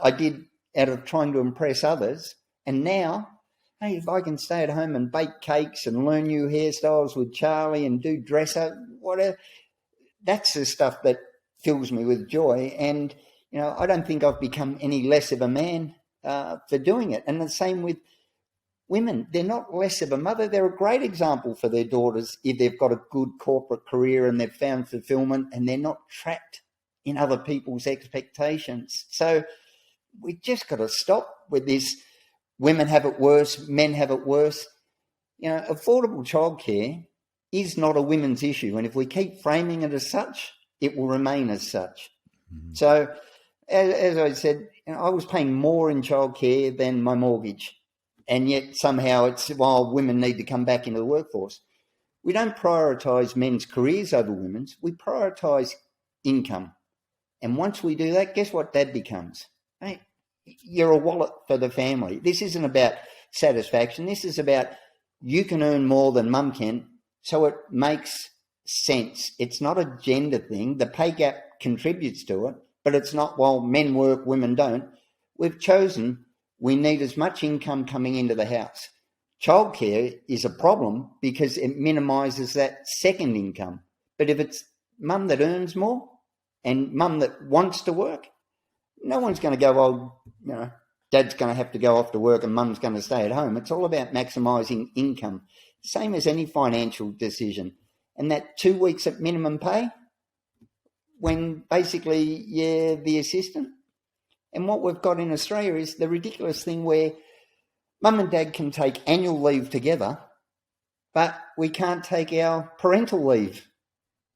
I did out of trying to impress others. And now, hey, if I can stay at home and bake cakes and learn new hairstyles with Charlie and do dress up, whatever, that's the stuff that fills me with joy. And, I don't think I've become any less of a man for doing it. And the same with women. They're not less of a mother. They're a great example for their daughters if they've got a good corporate career and they've found fulfillment and they're not trapped in other people's expectations. So we just got to stop with this women have it worse, men have it worse. Affordable childcare is not a women's issue. And if we keep framing it as such, it will remain as such. Mm-hmm. So, as I said, I was paying more in childcare than my mortgage. And yet somehow it's, while women need to come back into the workforce. We don't prioritise men's careers over women's. We prioritise income. And once we do that, guess what dad becomes? Hey, you're a wallet for the family. This isn't about satisfaction. This is about you can earn more than mum can, so it makes sense. It's not a gender thing. The pay gap contributes to it, but it's not, well, men work, women don't. We've chosen we need as much income coming into the house. Childcare is a problem because it minimises that second income. But if it's mum that earns more and mum that wants to work, no one's going to go, dad's going to have to go off to work and mum's going to stay at home. It's all about maximising income, same as any financial decision. And that 2 weeks at minimum pay, when basically you're the assistant. And what we've got in Australia is the ridiculous thing where mum and dad can take annual leave together, but we can't take our parental leave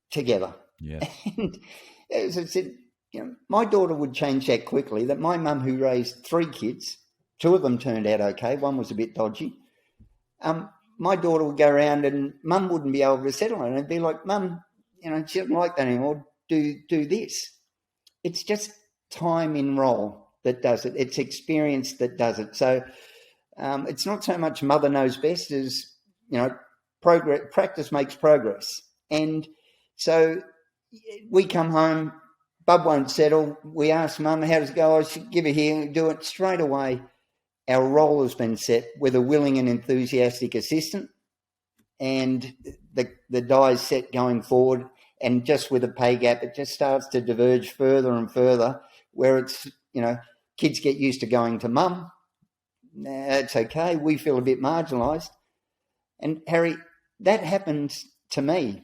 together. Yeah. And as I said, my daughter would change that quickly, that my mum, who raised 3 kids, 2 of them turned out okay, one was a bit dodgy. My daughter would go around and mum wouldn't be able to settle it. And it'd be like, mum, she doesn't like that anymore, do this. It's just time in role that does it. It's experience that does it. So it's not so much mother knows best as, practice makes progress. And so we come home, bub won't settle. We ask mum, how does it go? I should give it here, do it straight away. Our role has been set with a willing and enthusiastic assistant, and the die is set going forward. And just with a pay gap, it just starts to diverge further and further, where it's, kids get used to going to mum. It's okay. We feel a bit marginalised. And Harry, that happened to me.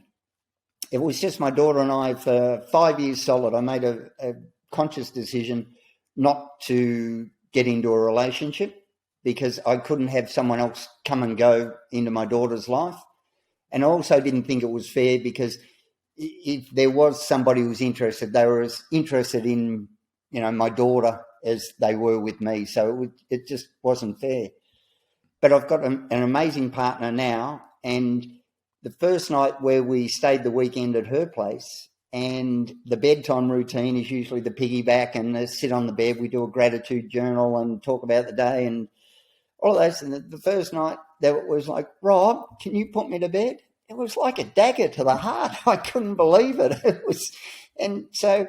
It was just my daughter and I for 5 years solid. I made a conscious decision not to get into a relationship because I couldn't have someone else come and go into my daughter's life. And I also didn't think it was fair because if there was somebody who was interested, they were as interested in, my daughter as they were with me. So it just wasn't fair. But I've got an amazing partner now, and the first night where we stayed the weekend at her place, and the bedtime routine is usually the piggyback and the sit on the bed. We do a gratitude journal and talk about the day and all of those. And the first night that was like, Rob, can you put me to bed? It was like a dagger to the heart. I couldn't believe it. And so,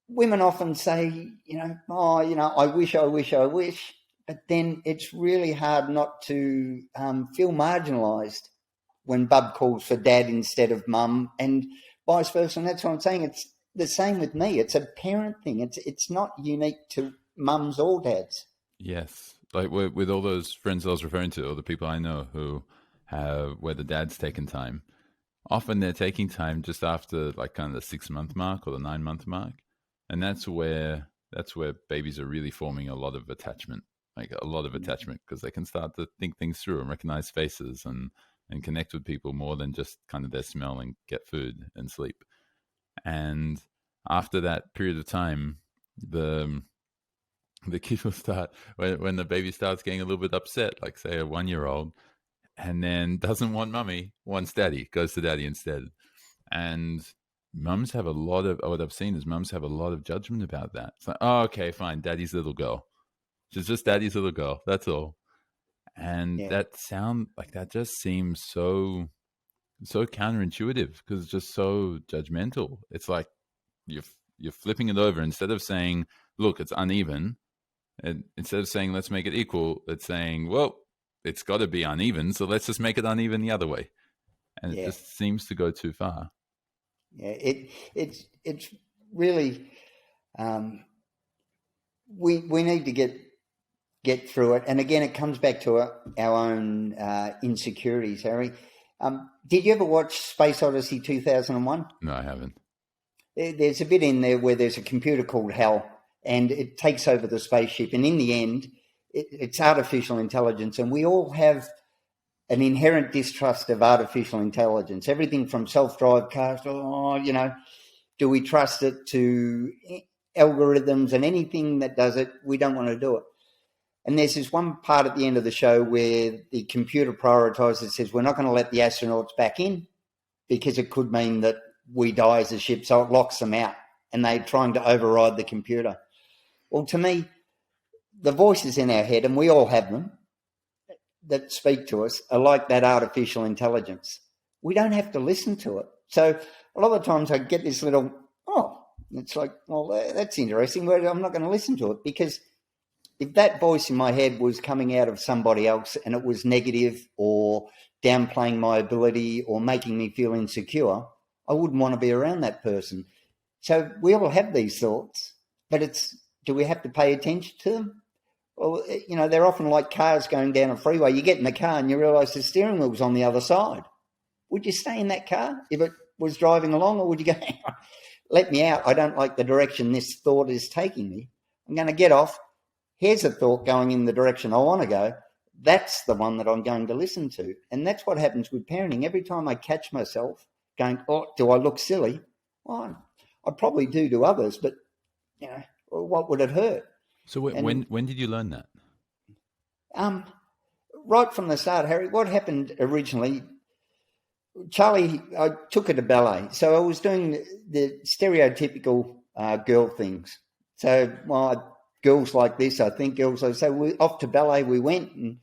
women often say, I wish. But then it's really hard not to feel marginalised when bub calls for dad instead of mum, and vice versa. And that's what I'm saying. It's the same with me. It's a parent thing. It's not unique to mums or dads. Yes. Like with all those friends I was referring to, or the people I know who have, where the dad's taken time, often they're taking time just after like kind of the 6 month mark or the 9 month mark. And that's where babies are really forming a lot of attachment. Because they can start to think things through and recognize faces and connect with people more than just kind of their smell and get food and sleep. And after that period of time, the kid will start, when the baby starts getting a little bit upset, like say a 1-year-old, and then doesn't want mummy, wants daddy, goes to daddy instead. And mums have a lot of, what I've seen is mums have a lot of judgment about that. It's like, oh, okay, fine, daddy's little girl. She's just daddy's little girl. That's all. And that just seems so counterintuitive because it's just so judgmental. It's like you're flipping it over. Instead of saying, look, it's uneven, and instead of saying, let's make it equal, it's saying, well, it's got to be uneven, so let's just make it uneven the other way. And it just seems to go too far. Yeah, it's really, we need to get through it. And again, it comes back to our own insecurities, Harry. Did you ever watch Space Odyssey 2001? No, I haven't. There's a bit in there where there's a computer called HAL, and it takes over the spaceship. And in the end, it's artificial intelligence, and we all have an inherent distrust of artificial intelligence. Everything from self-drive cars, do we trust it, to algorithms, and anything that does it, we don't want to do it. And there's this one part at the end of the show where the computer prioritizer says, we're not going to let the astronauts back in because it could mean that we die as a ship, so it locks them out, and they're trying to override the computer. Well, to me, the voices in our head, and we all have them, that speak to us, are like that artificial intelligence. We don't have to listen to it. So a lot of times I get this little, it's like, well, that's interesting, but I'm not going to listen to it, because if that voice in my head was coming out of somebody else and it was negative or downplaying my ability or making me feel insecure, I wouldn't want to be around that person. So we all have these thoughts, but do we have to pay attention to them? Well, they're often like cars going down a freeway. You get in the car and you realise the steering wheel's on the other side. Would you stay in that car if it was driving along, or would you go, let me out, I don't like the direction this thought is taking me. I'm going to get off. Here's a thought going in the direction I want to go. That's the one that I'm going to listen to. And that's what happens with parenting. Every time I catch myself going, do I look silly? Well, I probably do to others, but, what would it hurt? So when did you learn that? Right from the start, Harry. What happened originally, Charlie, I took her to ballet. So I was doing the stereotypical girl things. So girls like this, I think girls like, so we off to ballet we went, and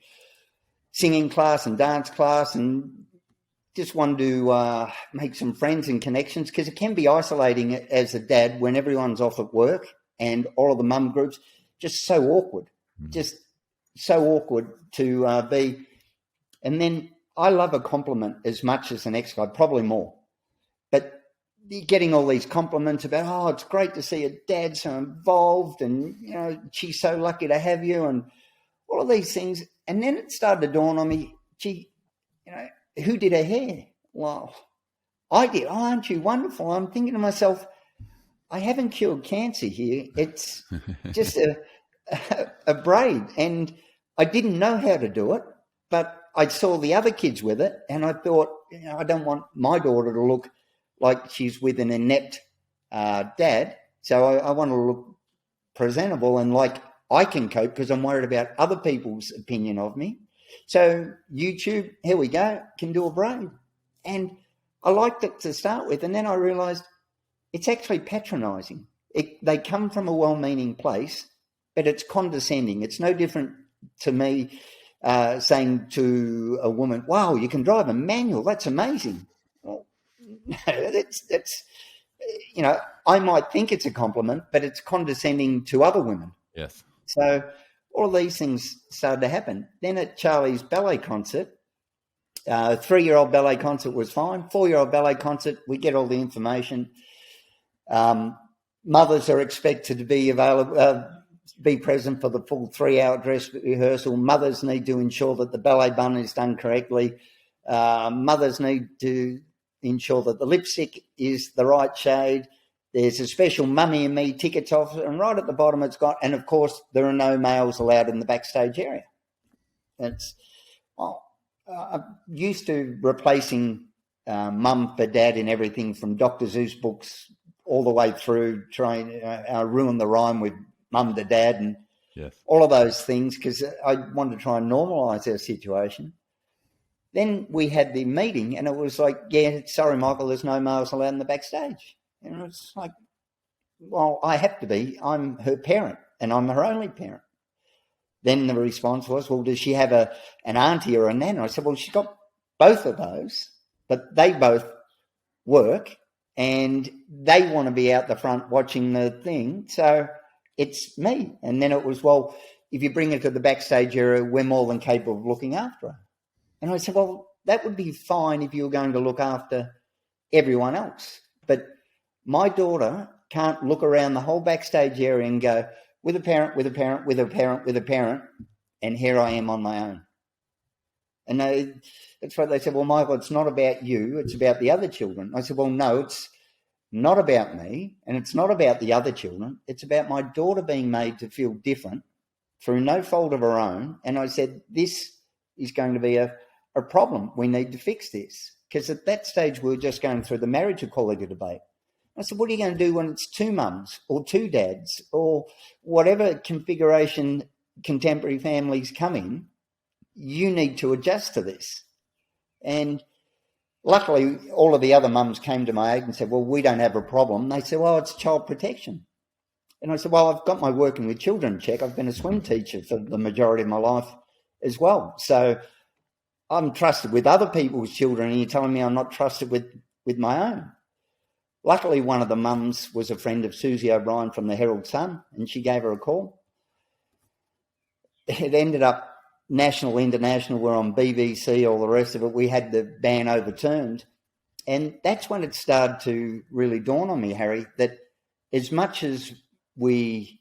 singing class and dance class, and just wanted to make some friends and connections, because it can be isolating as a dad when everyone's off at work and all of the mum groups. Just so awkward, to be. And then I love a compliment as much as the next guy, probably more. But getting all these compliments about, it's great to see a dad so involved, and, she's so lucky to have you, and all of these things. And then it started to dawn on me, who did her hair? Well, I did. Oh, aren't you wonderful? I'm thinking to myself, I haven't cured cancer here. It's just a braid. And I didn't know how to do it, but I saw the other kids with it, and I thought, I don't want my daughter to look like she's with an inept dad. So I want to look presentable and like I can cope, because I'm worried about other people's opinion of me. So YouTube, here we go, can do a braid. And I liked it to start with, and then I realised it's actually patronising. They come from a well-meaning place, but it's condescending. It's no different to me saying to a woman, wow, you can drive a manual, that's amazing. Well, no, that's I might think it's a compliment, but it's condescending to other women. Yes. So all of these things started to happen. Then at Charlie's ballet concert, 3-year-old ballet concert was fine. 4-year-old ballet concert, we get all the information. Mothers are expected to be available, be present for the full 3-hour dress rehearsal. Mothers need to ensure that the ballet bun is done correctly. Mothers need to ensure that the lipstick is the right shade. There's a special Mummy and Me tickets off, and right at the bottom it's got, and of course there are no males allowed in the backstage area. I'm used to replacing mum for dad in everything from Dr. Seuss books all the way through, trying to ruin the rhyme with mum to dad, and yes, all of those things, because I wanted to try and normalise our situation. Then we had the meeting, and it was like, yeah, sorry, Michael, there's no males allowed in the backstage. And it's like, well, I have to be. I'm her parent, and I'm her only parent. Then the response was, well, does she have an auntie or a nan? I said, well, she's got both of those, but they both work, and they want to be out the front watching the thing, so it's me. And then it was, well, if you bring her to the backstage area, we're more than capable of looking after her. And I said, well, that would be fine if you were going to look after everyone else. But my daughter can't look around the whole backstage area and go, with a parent, with a parent, with a parent, with a parent, and here I am on my own. And that's what they said, well, Michael, it's not about you, it's about the other children. I said, well, no, not about me, and it's not about the other children. It's about my daughter being made to feel different through no fault of her own. And I said, this is going to be a problem. We need to fix this. Because at that stage, we were just going through the marriage equality debate. I said, what are you going to do when it's two mums or two dads or whatever configuration contemporary families come in? You need to adjust to this. And luckily, all of the other mums came to my aid and said, well, we don't have a problem. They said, well, it's child protection. And I said, well, I've got my working with children check. I've been a swim teacher for the majority of my life as well. So I'm trusted with other people's children, and you're telling me I'm not trusted with my own. Luckily, one of the mums was a friend of Susie O'Brien from the Herald Sun, and she gave her a call. It ended up national, international, we're on BBC, all the rest of it. We had the ban overturned. And that's when it started to really dawn on me, Harry, that as much as we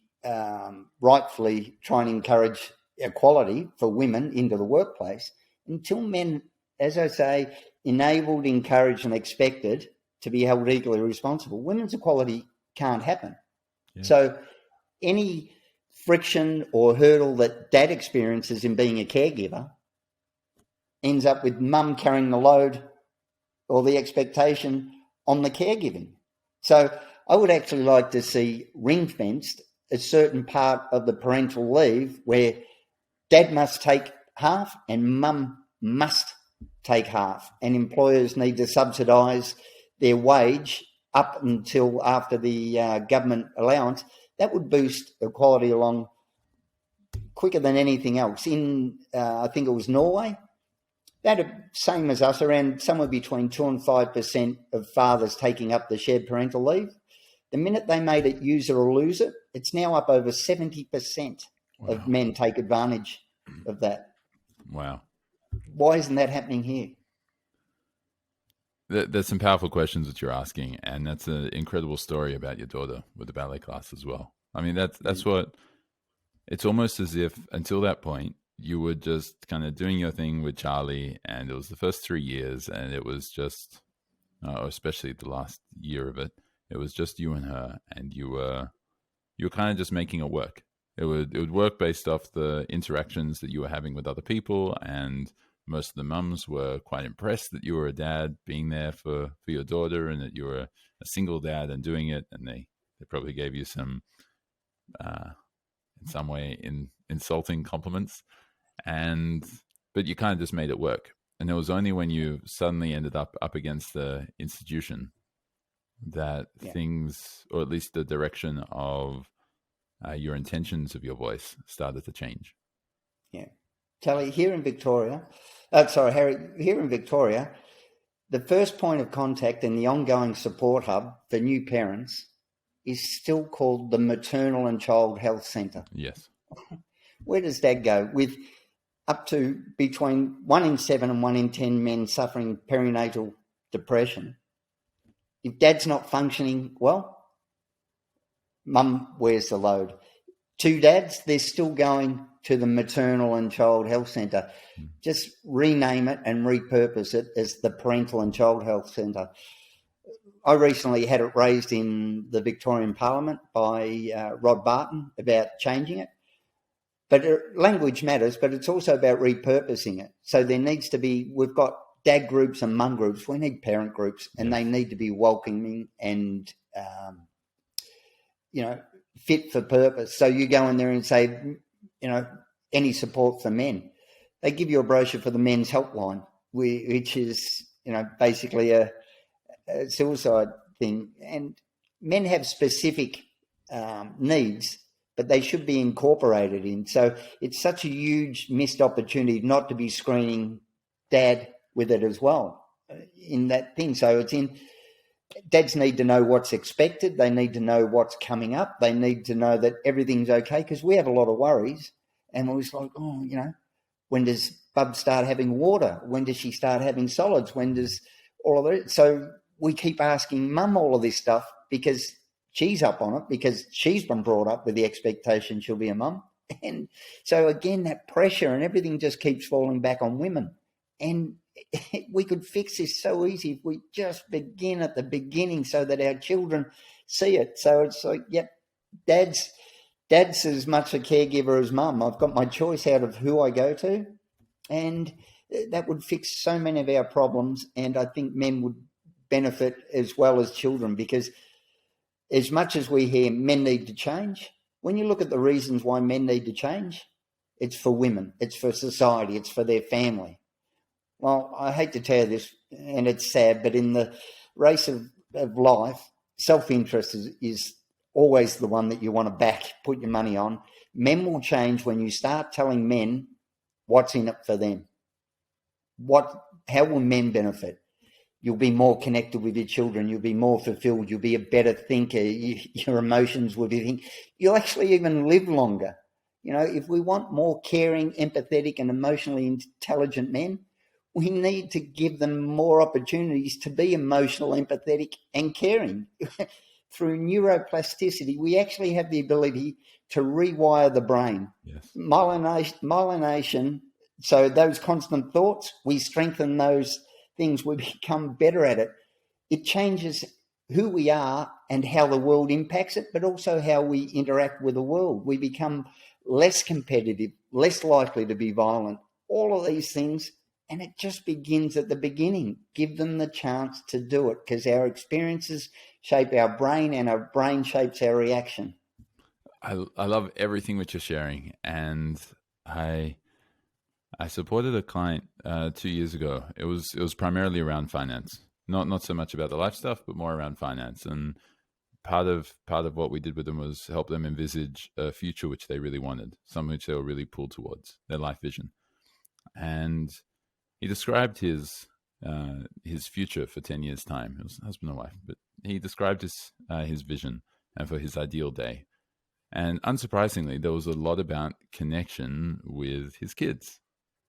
rightfully try and encourage equality for women into the workplace, until men, as I say, enabled, encouraged and expected to be held equally responsible, women's equality can't happen. Yeah. So any friction or hurdle that dad experiences in being a caregiver ends up with mum carrying the load or the expectation on the caregiving. So I would actually like to see ring-fenced a certain part of the parental leave where dad must take half and mum must take half, and employers need to subsidise their wage up until after the government allowance. That would boost equality along quicker than anything else. In, I think it was Norway, that same as us, around somewhere between 2 and 5% of fathers taking up the shared parental leave. The minute they made it use it or lose it, it's now up over 70% of men take advantage of that. Wow. Why isn't that happening here? There's some powerful questions that you're asking, and that's an incredible story about your daughter with the ballet class as well. I mean, that's what, it's almost as if until that point, you were just kind of doing your thing with Charlie, and it was the first 3 years, and it was just, especially the last year of it, it was just you and her, and you were kind of just making it work. It would work based off the interactions that you were having with other people, and most of the mums were quite impressed that you were a dad being there for your daughter, and that you were a single dad and doing it, and they probably gave you some, in some way, insulting compliments, but you kind of just made it work. And it was only when you suddenly ended up against the institution that things, or at least the direction of your intentions of your voice, started to change. Yeah. Kelly, here in Victoria, Harry, here in Victoria, the first point of contact and the ongoing support hub for new parents is still called the Maternal and Child Health Centre. Yes. Where does that go? With up to between 1 in 7 and 1 in 10 men suffering perinatal depression. If dad's not functioning well, mum wears the load. 2 dads, they're still going to the Maternal and Child Health Centre. Just rename it and repurpose it as the Parental and Child Health Centre. I recently had it raised in the Victorian Parliament by Rod Barton about changing it. But language matters, but it's also about repurposing it. So there needs to be, we've got dad groups and mum groups. We need parent groups, and they need to be welcoming and, fit for purpose. So you go in there and say, any support for men. They give you a brochure for the men's helpline, which is, basically a suicide thing. And men have specific needs, but they should be incorporated in. So it's such a huge missed opportunity not to be screening dad with it as well in that thing. So it's in, dads need to know what's expected. They need to know what's coming up. They need to know that everything's okay, because we have a lot of worries. And we're just like, when does Bub start having water? When does she start having solids? When does all of that? So we keep asking mum all of this stuff because she's up on it, because she's been brought up with the expectation she'll be a mum. And so again, that pressure and everything just keeps falling back on women. And we could fix this so easy if we just begin at the beginning so that our children see it. So it's like, yep, dad's as much a caregiver as mum. I've got my choice out of who I go to, and that would fix so many of our problems. And I think men would benefit as well as children, because as much as we hear men need to change, when you look at the reasons why men need to change, it's for women, it's for society, it's for their family. Well, I hate to tell you this, and it's sad, but in the race of life, self-interest is always the one that you want to put your money on. Men will change when you start telling men what's in it for them. How will men benefit? You'll be more connected with your children. You'll be more fulfilled. You'll be a better thinker. Your emotions will be. You'll actually even live longer. You know, if we want more caring, empathetic, and emotionally intelligent men, we need to give them more opportunities to be emotional, empathetic, and caring. Through neuroplasticity, we actually have the ability to rewire the brain. Yes. Myelination, so those constant thoughts, we strengthen those things, we become better at it. It changes who we are and how the world impacts it, but also how we interact with the world. We become less competitive, less likely to be violent, all of these things. And it just begins at the beginning. Give them the chance to do it, because our experiences shape our brain and our brain shapes our reaction. I love everything that you're sharing. And I supported a client 2 years ago. It was primarily around finance, not so much about the life stuff, but more around finance. And part of what we did with them was help them envisage a future which they really wanted, something which they were really pulled towards, their life vision. And he described his future for 10 years' time. It was husband and wife, but he described his vision and for his ideal day. And unsurprisingly, there was a lot about connection with his kids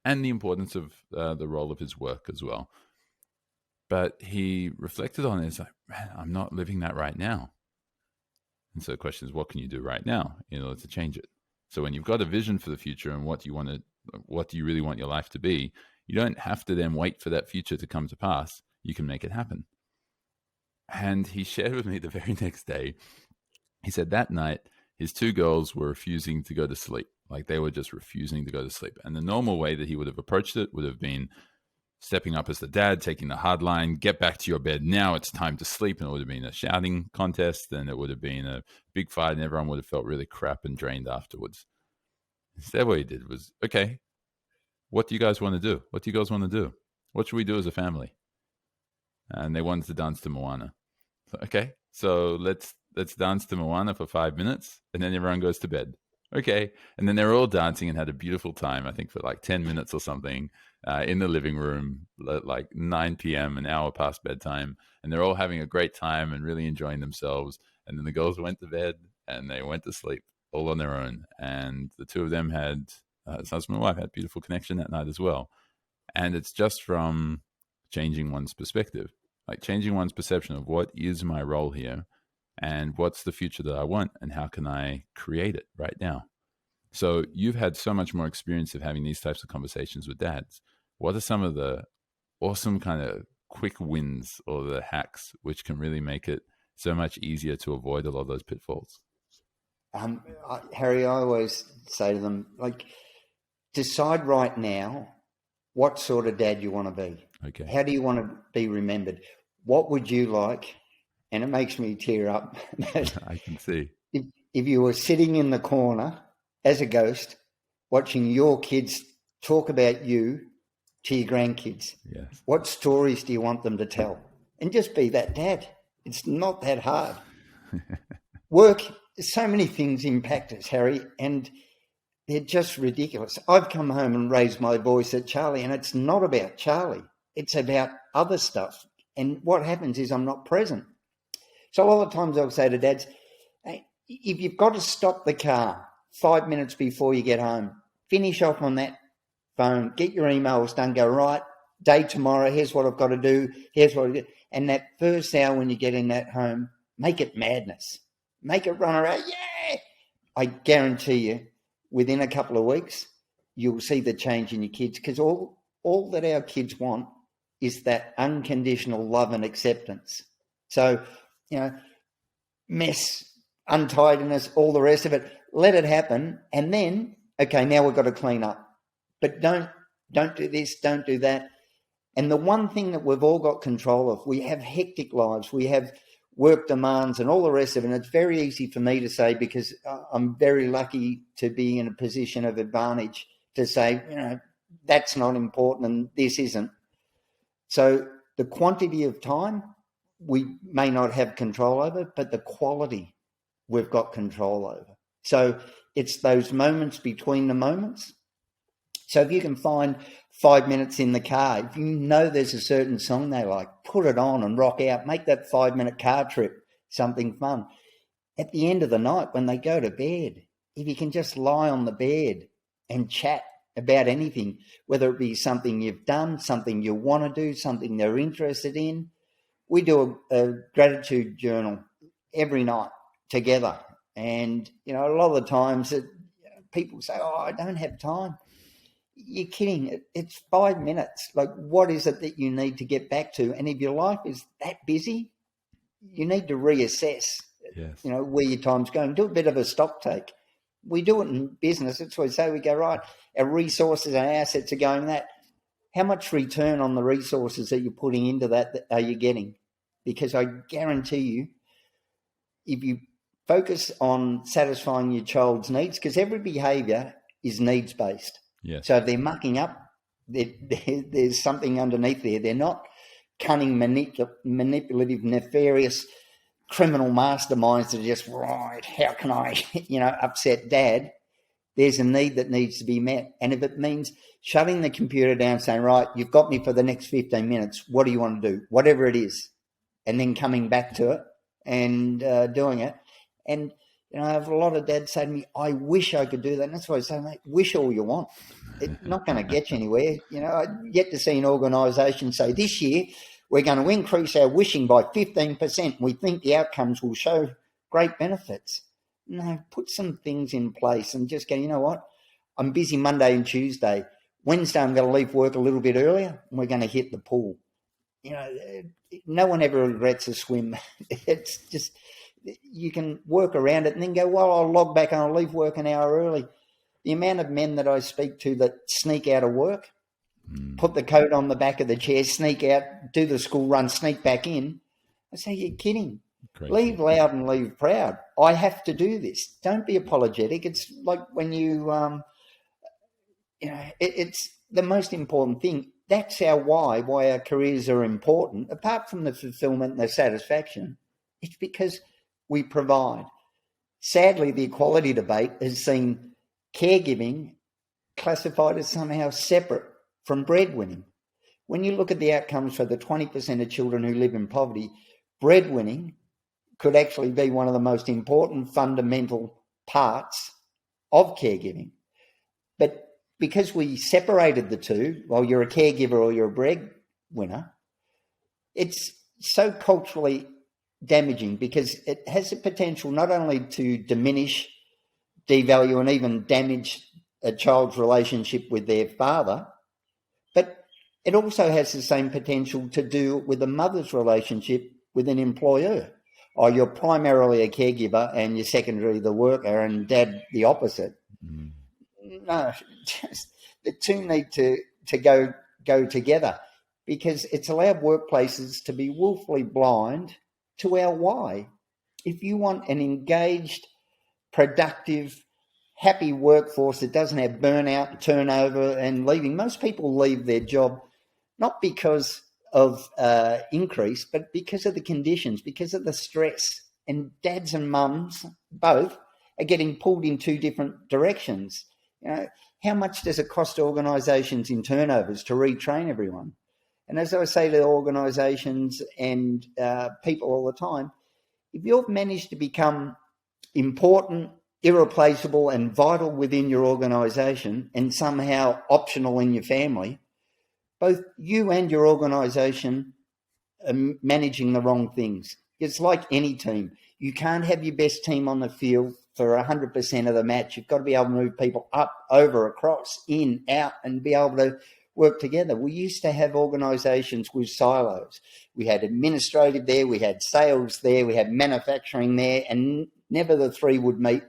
and the importance of the role of his work as well. But he reflected on it. It's like, man, I'm not living that right now. And so the question is, what can you do right now in order to change it? So when you've got a vision for the future and what do you really want your life to be, you don't have to then wait for that future to come to pass. You can make it happen. And he shared with me the very next day, he said that night, his two girls were refusing to go to sleep. Like they were just refusing to go to sleep. And the normal way that he would have approached it would have been stepping up as the dad, taking the hard line, get back to your bed now, it's time to sleep. And it would have been a shouting contest, and it would have been a big fight, and everyone would have felt really crap and drained afterwards. Instead, what he did was, okay, what do you guys want to do? What do you guys want to do? What should we do as a family? And they wanted to dance to Moana. So, okay, so let's dance to Moana for 5 minutes, and then everyone goes to bed. Okay. And then they were all dancing and had a beautiful time, I think for like 10 minutes or something, in the living room, like 9 p.m., an hour past bedtime. And they're all having a great time and really enjoying themselves. And then the girls went to bed and they went to sleep all on their own. And the two of them had, husband and wife, had beautiful connection that night as well. And it's just from changing one's perspective, like changing one's perception of what is my role here and what's the future that I want and how can I create it right now. So you've had so much more experience of having these types of conversations with dads. What are some of the awesome kind of quick wins or the hacks which can really make it so much easier to avoid a lot of those pitfalls? Harry, I always say to them, like, decide right now what sort of dad you want to be. Okay. How do you want to be remembered? What would you like? And it makes me tear up. I can see. If you were sitting in the corner as a ghost, watching your kids talk about you to your grandkids, yes, what stories do you want them to tell? And just be that dad. It's not that hard. Work, so many things impact us, Harry, and they're just ridiculous. I've come home and raised my voice at Charlie, and it's not about Charlie. It's about other stuff. And what happens is I'm not present. So a lot of times I'll say to dads, hey, if you've got to stop the car 5 minutes before you get home, finish off on that phone, get your emails done, go, right, day tomorrow, here's what I've got to do, here's what I do. And that first hour when you get in that home, make it madness. Make it run around, yeah! I guarantee you, within a couple of weeks, you'll see the change in your kids, because all that our kids want is that unconditional love and acceptance. So, mess, untidiness, all the rest of it, let it happen. And then, okay, now we've got to clean up. But don't do this, don't do that. And the one thing that we've all got control of, we have hectic lives, we have work demands and all the rest of it. And it's very easy for me to say, because I'm very lucky to be in a position of advantage to say, that's not important and this isn't. So the quantity of time we may not have control over, but the quality we've got control over. So it's those moments between the moments. So if you can find 5 minutes in the car, if you know there's a certain song they like, put it on and rock out, make that 5-minute car trip something fun. At the end of the night, when they go to bed, if you can just lie on the bed and chat about anything, whether it be something you've done, something you want to do, something they're interested in. We do a gratitude journal every night together. And, a lot of the times people say, I don't have time. You're kidding. It's 5 minutes. Like, what is it that you need to get back to? And if your life is that busy, you need to reassess, where your time's going. Do a bit of a stock take. We do it in business. That's why we say, we go, right, our resources and assets are going that. How much return on the resources that you're putting into that are you getting? Because I guarantee you, if you focus on satisfying your child's needs, because every behaviour is needs-based. Yes. So if they're mucking up, there's something underneath there. They're not cunning, manipulative, nefarious criminal masterminds that are just, right, how can I, upset dad? There's a need that needs to be met. And if it means shutting the computer down, saying, right, you've got me for the next 15 minutes, what do you want to do? Whatever it is. And then coming back to it and doing it. And, I have a lot of dads say to me, I wish I could do that. And that's why I say, mate, wish all you want. It's not going to get you anywhere. I've yet to see an organisation say, this year we're going to increase our wishing by 15%. We think the outcomes will show great benefits. No, put some things in place and just go, you know what? I'm busy Monday and Tuesday. Wednesday I'm going to leave work a little bit earlier and we're going to hit the pool. No one ever regrets a swim. It's just, you can work around it and then go, well, I'll log back and I'll leave work an hour early. The amount of men that I speak to that sneak out of work, put the coat on the back of the chair, sneak out, do the school run, sneak back in. I say, you're kidding. Crazy. Leave loud and leave proud. I have to do this. Don't be apologetic. It's like when you, it's the most important thing. That's our why our careers are important. Apart from the fulfillment and the satisfaction, it's because we provide. Sadly, the equality debate has seen caregiving classified as somehow separate from breadwinning. When you look at the outcomes for the 20% of children who live in poverty, breadwinning could actually be one of the most important fundamental parts of caregiving. But because we separated the two, well, you're a caregiver or you're a breadwinner, it's so culturally damaging because it has the potential not only to diminish, devalue and even damage a child's relationship with their father, but it also has the same potential to do with a mother's relationship with an employer. Or you're primarily a caregiver and you're secondary the worker and dad the opposite. Mm. No, just the two need to go together because it's allowed workplaces to be willfully blind to our why. If you want an engaged, productive, happy workforce that doesn't have burnout, turnover and leaving, most people leave their job not because of increase, but because of the conditions, because of the stress. And dads and mums both are getting pulled in two different directions. How much does it cost organisations in turnovers to retrain everyone? And as I say to organisations and people all the time, if you've managed to become important, irreplaceable and vital within your organisation and somehow optional in your family, both you and your organisation are managing the wrong things. It's like any team. You can't have your best team on the field for 100% of the match. You've got to be able to move people up, over, across, in, out, and be able to work together. We used to have organisations with silos. We had administrative there, we had sales there, we had manufacturing there, and never the three would meet.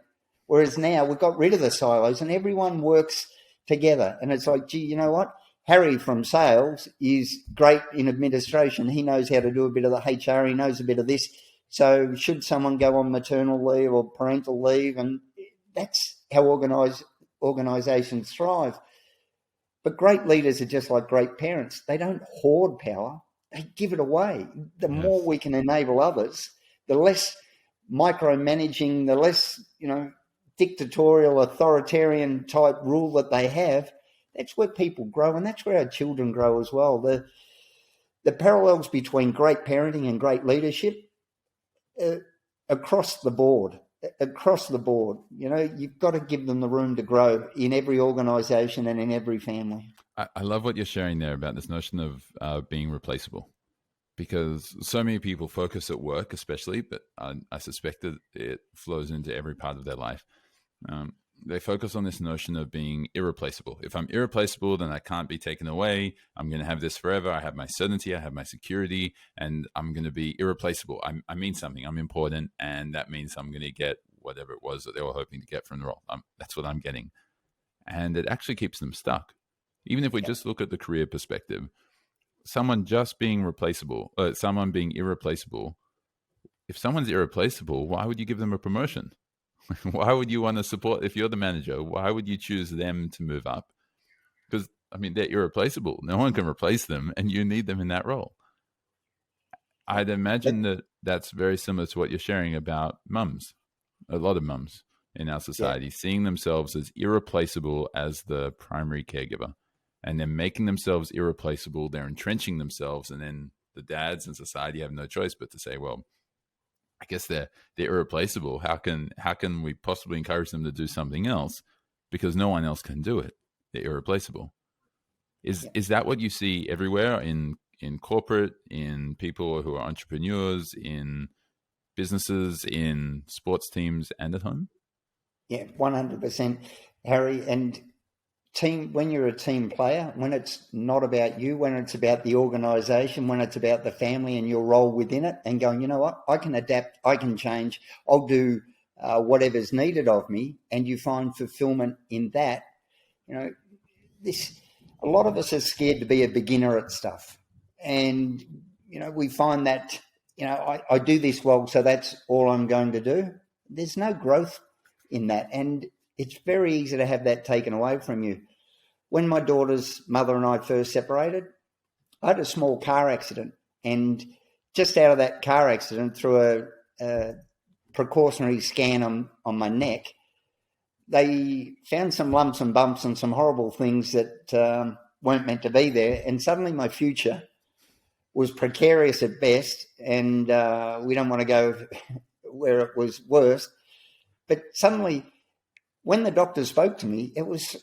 Whereas now we've got rid of the silos and everyone works together. And it's like, gee, you know what? Harry from sales is great in administration. He knows how to do a bit of the HR. He knows a bit of this. So should someone go on maternal leave or parental leave, and that's how organisations thrive. But great leaders are just like great parents. They don't hoard power. They give it away. The more we can enable others, the less micromanaging, the less, dictatorial, authoritarian type rule that they have, that's where people grow, and that's where our children grow as well. The parallels between great parenting and great leadership across the board, you've got to give them the room to grow in every organisation and in every family. I love what you're sharing there about this notion of being replaceable, because so many people focus at work especially, but I suspect that it flows into every part of their life. They focus on this notion of being irreplaceable. If I'm irreplaceable, then I can't be taken away. I'm going to have this forever. I have my certainty, I have my security, and I'm going to be irreplaceable. I mean something. I'm important, and that means I'm going to get whatever it was that they were hoping to get from the role. That's what I'm getting. And it actually keeps them stuck. Even if we just look at the career perspective, someone just being replaceable, someone being irreplaceable, if someone's irreplaceable, why would you give them a promotion? Why would you want to support, if you're the manager, why would you choose them to move up? Because, they're irreplaceable. No one can replace them, and you need them in that role. I'd imagine that that's very similar to what you're sharing about mums, a lot of mums in our society, seeing themselves as irreplaceable as the primary caregiver, and then making themselves irreplaceable. They're entrenching themselves, and then the dads in society have no choice but to say, well, I guess they're irreplaceable. How can we possibly encourage them to do something else? Because no one else can do it. They're irreplaceable. Is that what you see everywhere in corporate, in people who are entrepreneurs, in businesses, in sports teams, and at home? Yeah, 100%, Harry. And when you're a team player, when it's not about you, when it's about the organisation, when it's about the family and your role within it, and going, you know what, I can adapt, I can change, I'll do whatever's needed of me, and you find fulfilment in that. A lot of us are scared to be a beginner at stuff, and we find that I do this well, so that's all I'm going to do. There's no growth in that, and it's very easy to have that taken away from you. When my daughter's mother and I first separated, I had a small car accident, and just out of that car accident, through a precautionary scan on my neck, they found some lumps and bumps and some horrible things that weren't meant to be there, and suddenly my future was precarious at best, and we don't want to go where it was worse. But suddenly, when the doctor spoke to me, it was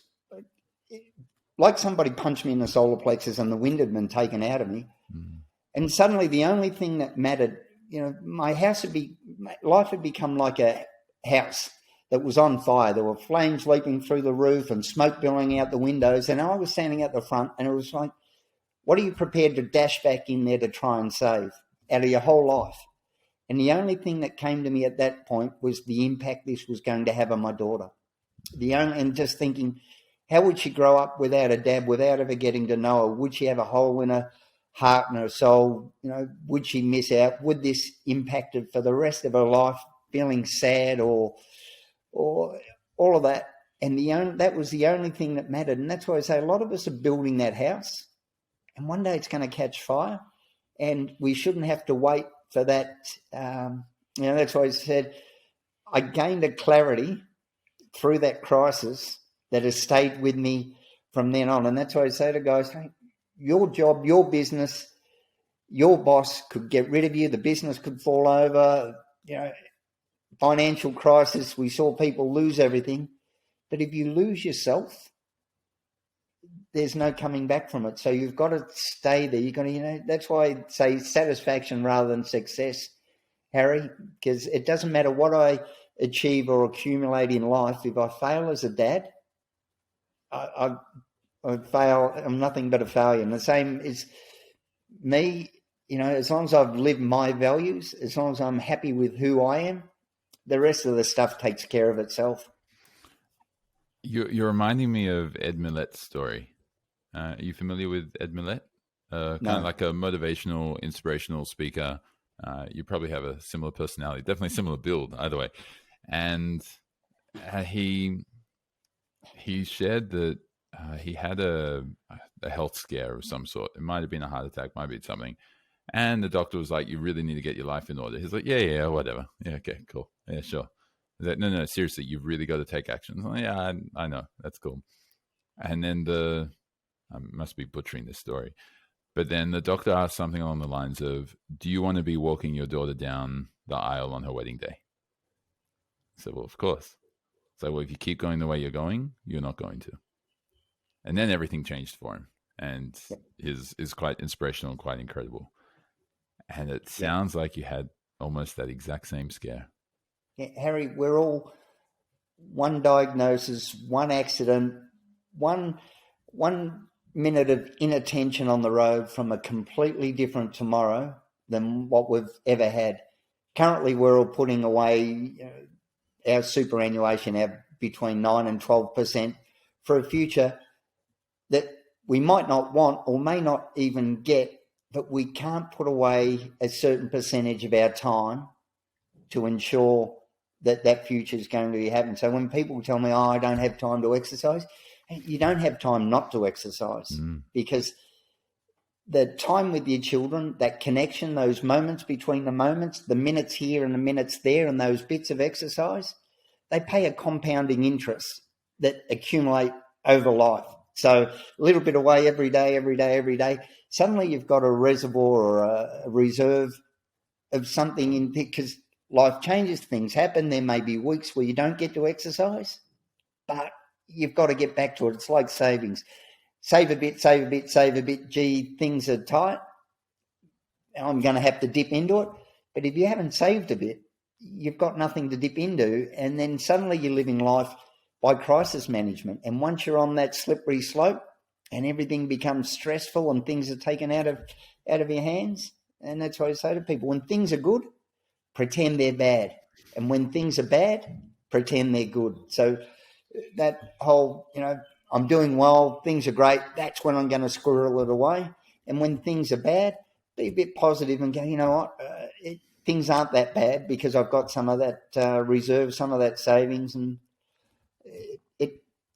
like somebody punched me in the solar plexus and the wind had been taken out of me. And suddenly the only thing that mattered, my life had become like a house that was on fire. There were flames leaping through the roof and smoke billowing out the windows. And I was standing at the front, and it was like, what are you prepared to dash back in there to try and save out of your whole life? And the only thing that came to me at that point was the impact this was going to have on my daughter. And just thinking, how would she grow up without a dad, without ever getting to know her? Would she have a hole in her heart and her soul? Would she miss out? Would this impact her for the rest of her life, feeling sad or all of that? And that was the only thing that mattered. And that's why I say a lot of us are building that house, and one day it's going to catch fire, and we shouldn't have to wait for that. That's why I said I gained a clarity through that crisis that has stayed with me from then on. And that's why I say to guys, hey, your job, your business, your boss could get rid of you, the business could fall over, financial crisis, we saw people lose everything. But if you lose yourself, there's no coming back from it. So you've got to stay there. You've got to, that's why I say satisfaction rather than success, Harry, because it doesn't matter what I achieve or accumulate in life. If I fail as a dad, I fail. I'm nothing but a failure. And the same is me, as long as I've lived my values, as long as I'm happy with who I am, the rest of the stuff takes care of itself. You're reminding me of Ed Millett's story. Are you familiar with Ed Millett? Kind of like a motivational, inspirational speaker. You probably have a similar personality, definitely similar build, either way. And he shared that he had a health scare of some sort. It might have been a heart attack, might be something. And the doctor was like, "You really need to get your life in order." He's like, "Yeah, whatever. Yeah, okay, cool. Yeah, sure." He's like, "No, seriously, you've really got to take action." Like, yeah, I know. That's cool. And then I must be butchering this story, but then the doctor asked something along the lines of, "Do you want to be walking your daughter down the aisle on her wedding day?" I said, "Well, of course." So, well, if you keep going the way you're going, you're not going to. And then everything changed for him, and is quite inspirational and quite incredible. And it sounds like you had almost that exact same scare. Yeah, Harry, we're all one diagnosis, one accident, one minute of inattention on the road from a completely different tomorrow than what we've ever had. Currently, we're all putting away our superannuation, our between 9 and 12%, for a future that we might not want or may not even get, but we can't put away a certain percentage of our time to ensure that future is going to be happening. So when people tell me, I don't have time to exercise, you don't have time not to exercise, because the time with your children, that connection, those moments between the moments, the minutes here and the minutes there, and those bits of exercise, they pay a compounding interest that accumulate over life. So a little bit away every day, suddenly you've got a reservoir or a reserve of something in, because life changes, things happen. There may be weeks where you don't get to exercise, but you've got to get back to it. It's like savings. Save a bit. Gee, things are tight. I'm going to have to dip into it. But if you haven't saved a bit, you've got nothing to dip into. And then suddenly you're living life by crisis management. And once you're on that slippery slope and everything becomes stressful and things are taken out of your hands, and that's what I say to people. When things are good, pretend they're bad. And when things are bad, pretend they're good. So that whole, I'm doing well, things are great, that's when I'm going to squirrel it away. And when things are bad, be a bit positive and go, you know what, things aren't that bad because I've got some of that reserve, some of that savings, and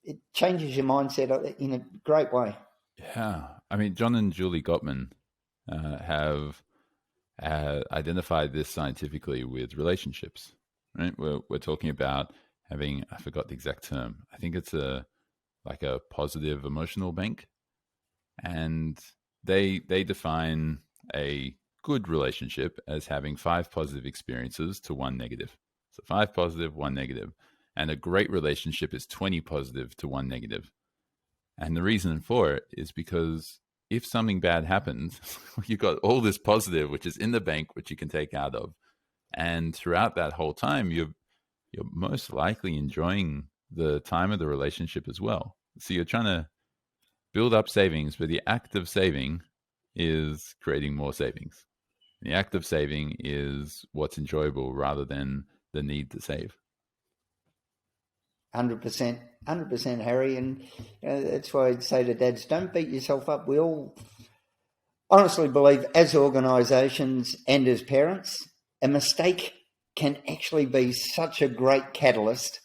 it changes your mindset in a great way. Yeah. I mean, John and Julie Gottman have identified this scientifically with relationships, right? We're talking about having, I forgot the exact term. I think it's like a positive emotional bank. And they define a good relationship as having 5 positive experiences to 1 negative. So 5 positive, 1 negative. And a great relationship is 20 positive to 1 negative. And the reason for it is because if something bad happens, you've got all this positive, which is in the bank, which you can take out of. And throughout that whole time, you're most likely enjoying the time of the relationship as well. So you're trying to build up savings, but the act of saving is creating more savings. The act of saving is what's enjoyable rather than the need to save. 100%, Harry. And that's why I'd say to dads, don't beat yourself up. We all honestly believe, as organisations and as parents, a mistake can actually be such a great catalyst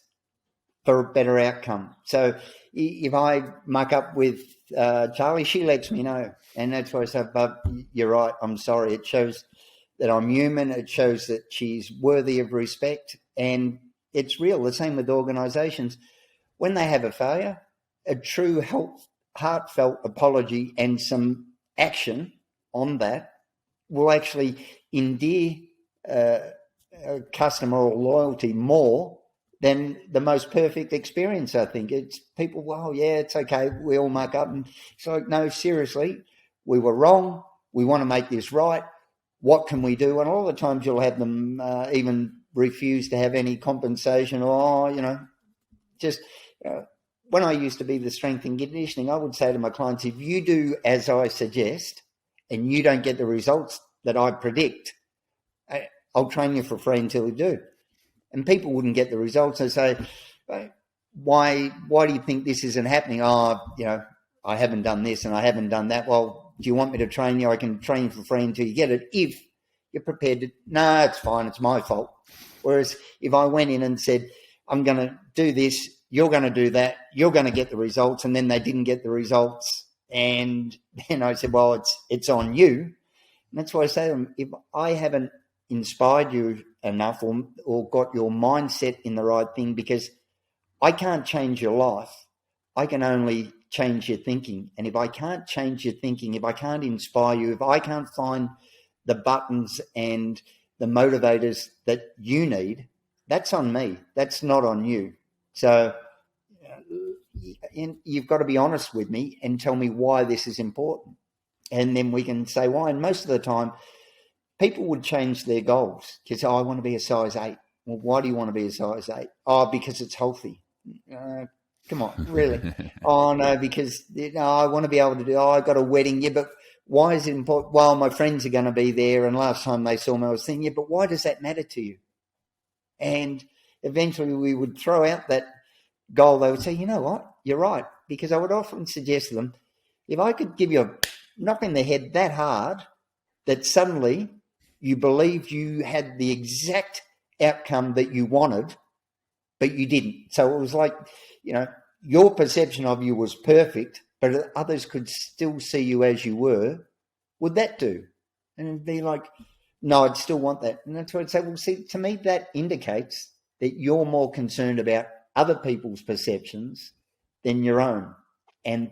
for a better outcome. So if I muck up with Charlie, she lets me know. And that's why I say, Bub, you're right, I'm sorry. It shows that I'm human. It shows that she's worthy of respect. And it's real. The same with organisations. When they have a failure, a true heartfelt apology and some action on that will actually endear a customer or loyalty more than the most perfect experience, I think. It's people, well, yeah, it's okay, we all muck up. And it's like, no, seriously, we were wrong. We want to make this right. What can we do? And a lot of the times you'll have them even refuse to have any compensation or, just when I used to be the strength and conditioning, I would say to my clients, if you do as I suggest and you don't get the results that I predict, I'll train you for free until you do. And people wouldn't get the results. They say, why do you think this isn't happening? Oh, I haven't done this and I haven't done that. Well, do you want me to train you? I can train you for free until you get it. If you're prepared to, no, it's fine. It's my fault. Whereas if I went in and said, I'm going to do this, you're going to do that, you're going to get the results, and then they didn't get the results, and then I said, well, it's on you. And that's why I say to them, if I haven't inspired you enough or got your mindset in the right thing, because I can't change your life, I can only change your thinking. And if I can't change your thinking, if I can't inspire you, if I can't find the buttons and the motivators that you need, that's on me. That's not on you. So you've got to be honest with me and tell me why this is important. And then we can say why. And most of the time, people would change their goals because, I want to be a size 8. Well, why do you want to be a size 8? Oh, because it's healthy. Come on, really? Oh, no, because I want to be able to do, I got a wedding. Yeah, but why is it important? Well, my friends are going to be there. And last time they saw me, I was thinking, yeah, but why does that matter to you? And eventually we would throw out that goal. They would say, you know what? You're right. Because I would often suggest to them, if I could give you a knock in the head that hard that suddenly you believed you had the exact outcome that you wanted, but you didn't. So it was like, your perception of you was perfect, but others could still see you as you were. Would that do? And it'd be like, no, I'd still want that. And that's what I'd say, well, see, to me, that indicates that you're more concerned about other people's perceptions than your own. And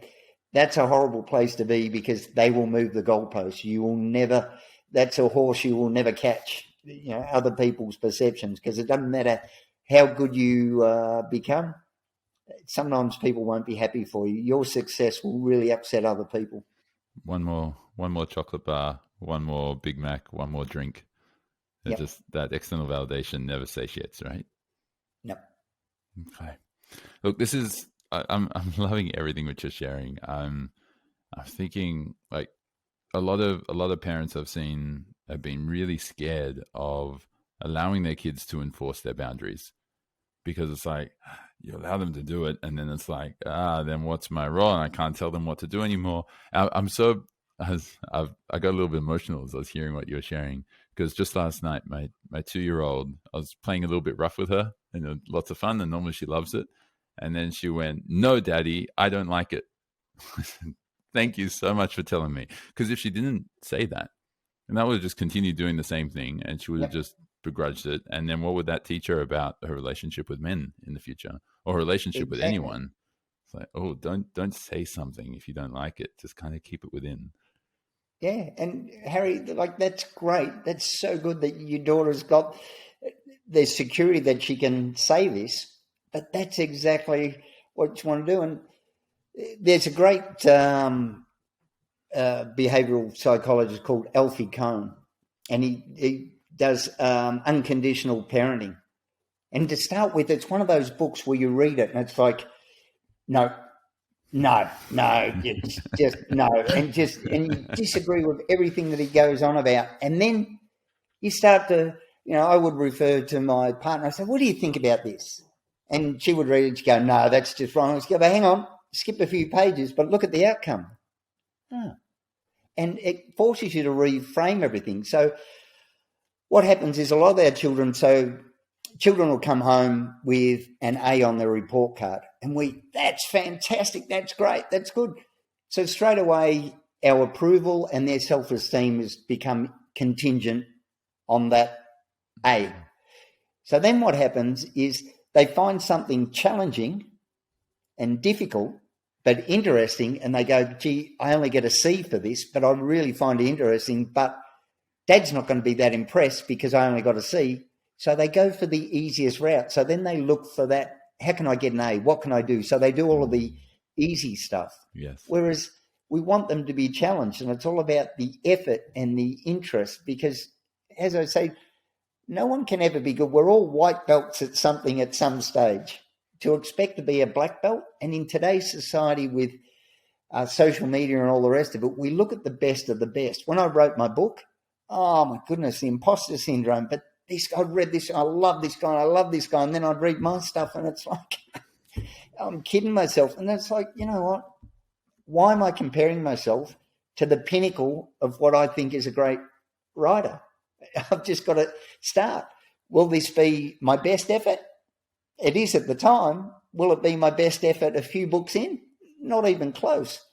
that's a horrible place to be because they will move the goalposts. You will never, that's a horse you will never catch, other people's perceptions, because it doesn't matter how good you become. Sometimes people won't be happy for you. Your success will really upset other people. One more chocolate bar, one more Big Mac, one more drink. Yep. Just that external validation never satiates, right? No. Okay. Look, I'm loving everything which you're sharing. I'm thinking like a lot of parents I've seen have been really scared of allowing their kids to enforce their boundaries, because it's like you allow them to do it, and then it's like, then what's my role? And I can't tell them what to do anymore. I got a little bit emotional as I was hearing what you were sharing, because just last night, my 2-year-old, I was playing a little bit rough with her, and lots of fun, and normally she loves it. And then she went, "No, Daddy, I don't like it." Thank you so much for telling me. Because if she didn't say that, and that would have just continued doing the same thing, and she would have just begrudged it. And then what would that teach her about her relationship with men in the future, or her relationship with anyone? It's like, oh, don't say something if you don't like it. Just kind of keep it within. Yeah, and Harry, like, that's great. That's so good that your daughter's got the security that she can say this, but that's exactly what you want to do. And there's a great behavioral psychologist called Alfie Kohn, and he does unconditional parenting. And to start with, it's one of those books where you read it and it's like, no, it's just no, and you disagree with everything that he goes on about. And then you start to, I would refer to my partner. I say, what do you think about this? And she would read it and she'd go, no, that's just wrong. I would go, but hang on, skip a few pages, but look at the outcome. And it forces you to reframe everything. So what happens is a lot of our children will come home with an A on their report card, and that's fantastic, that's great, that's good. So straight away, our approval and their self-esteem has become contingent on that A. So then what happens is they find something challenging and difficult, but interesting, and they go, gee, I only get a C for this, but I really find it interesting, but Dad's not going to be that impressed because I only got a C. So they go for the easiest route. So then they look for that, how can I get an A? What can I do? So they do all of the easy stuff. Yes. Whereas we want them to be challenged, and it's all about the effort and the interest, because, as I say, no one can ever be good. We're all white belts at something at some stage. to expect to be a black belt. And in today's society with social media and all the rest of it, we look at the best of the best. When I wrote my book, oh my goodness, the imposter syndrome. But I'd read this, I love this guy, and then I'd read my stuff and it's like, I'm kidding myself. And it's like, you know what? Why am I comparing myself to the pinnacle of what I think is a great writer? I've just got to start. Will this be my best effort? It is at the time. Will it be my best effort a few books in? Not even close.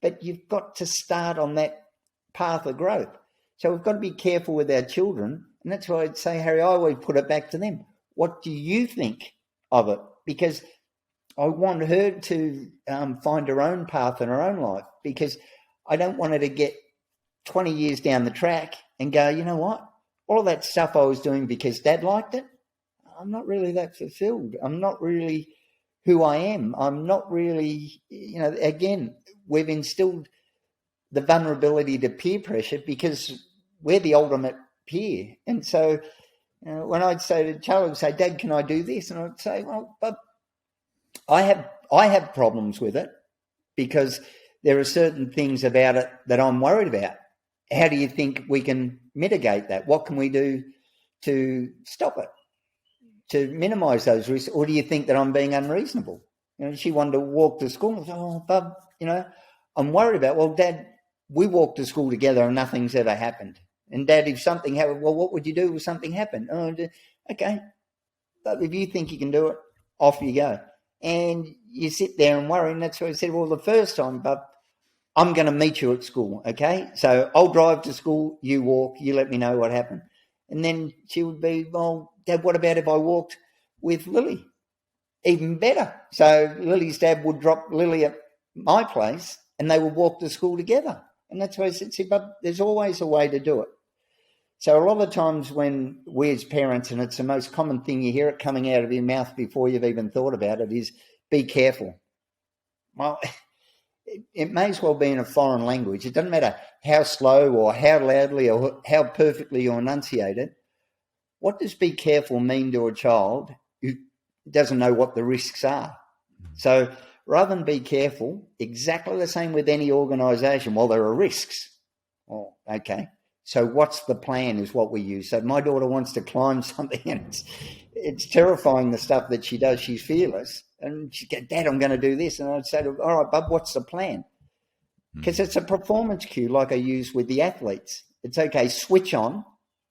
But you've got to start on that path of growth. So we've got to be careful with our children. And that's why I'd say, Harry, I always put it back to them. What do you think of it? Because I want her to find her own path in her own life, because I don't want her to get 20 years down the track and go, you know what? All of that stuff I was doing because Dad liked it, I'm not really that fulfilled. I'm not really who I am. I'm not really, again, we've instilled the vulnerability to peer pressure because we're the ultimate peer. And so when I'd say to Charlie, I'd say, Dad, can I do this? And I'd say, well, but I have problems with it because there are certain things about it that I'm worried about. How do you think we can mitigate that? What can we do to stop it, to minimise those risks? Or do you think that I'm being unreasonable? She wanted to walk to school. I said, oh, Bub, I'm worried about, well, Dad, we walked to school together and nothing's ever happened. And Dad, if something happened, well, what would you do if something happened? Oh, okay, but if you think you can do it, off you go. And you sit there and worry. And that's why I said, well, the first time, Bub, I'm going to meet you at school, okay? So I'll drive to school, you walk, you let me know what happened. And then she would be, well, Dad, what about if I walked with Lily? Even better. So Lily's dad would drop Lily at my place and they would walk to school together. And that's why I said, see, Bub, there's always a way to do it. So a lot of times when we as parents, and it's the most common thing, you hear it coming out of your mouth before you've even thought about it, is be careful. Well, it may as well be in a foreign language. It doesn't matter how slow or how loudly or how perfectly you enunciate it. What does be careful mean to a child who doesn't know what the risks are? So rather than be careful, exactly the same with any organisation. Well, there are risks. Well, okay. So what's the plan is what we use. So my daughter wants to climb something and it's terrifying, the stuff that she does. She's fearless. And she'd go, Dad, I'm going to do this. And I'd say to her, all right, Bub, what's the plan? Because it's a performance cue like I use with the athletes. It's okay, switch on.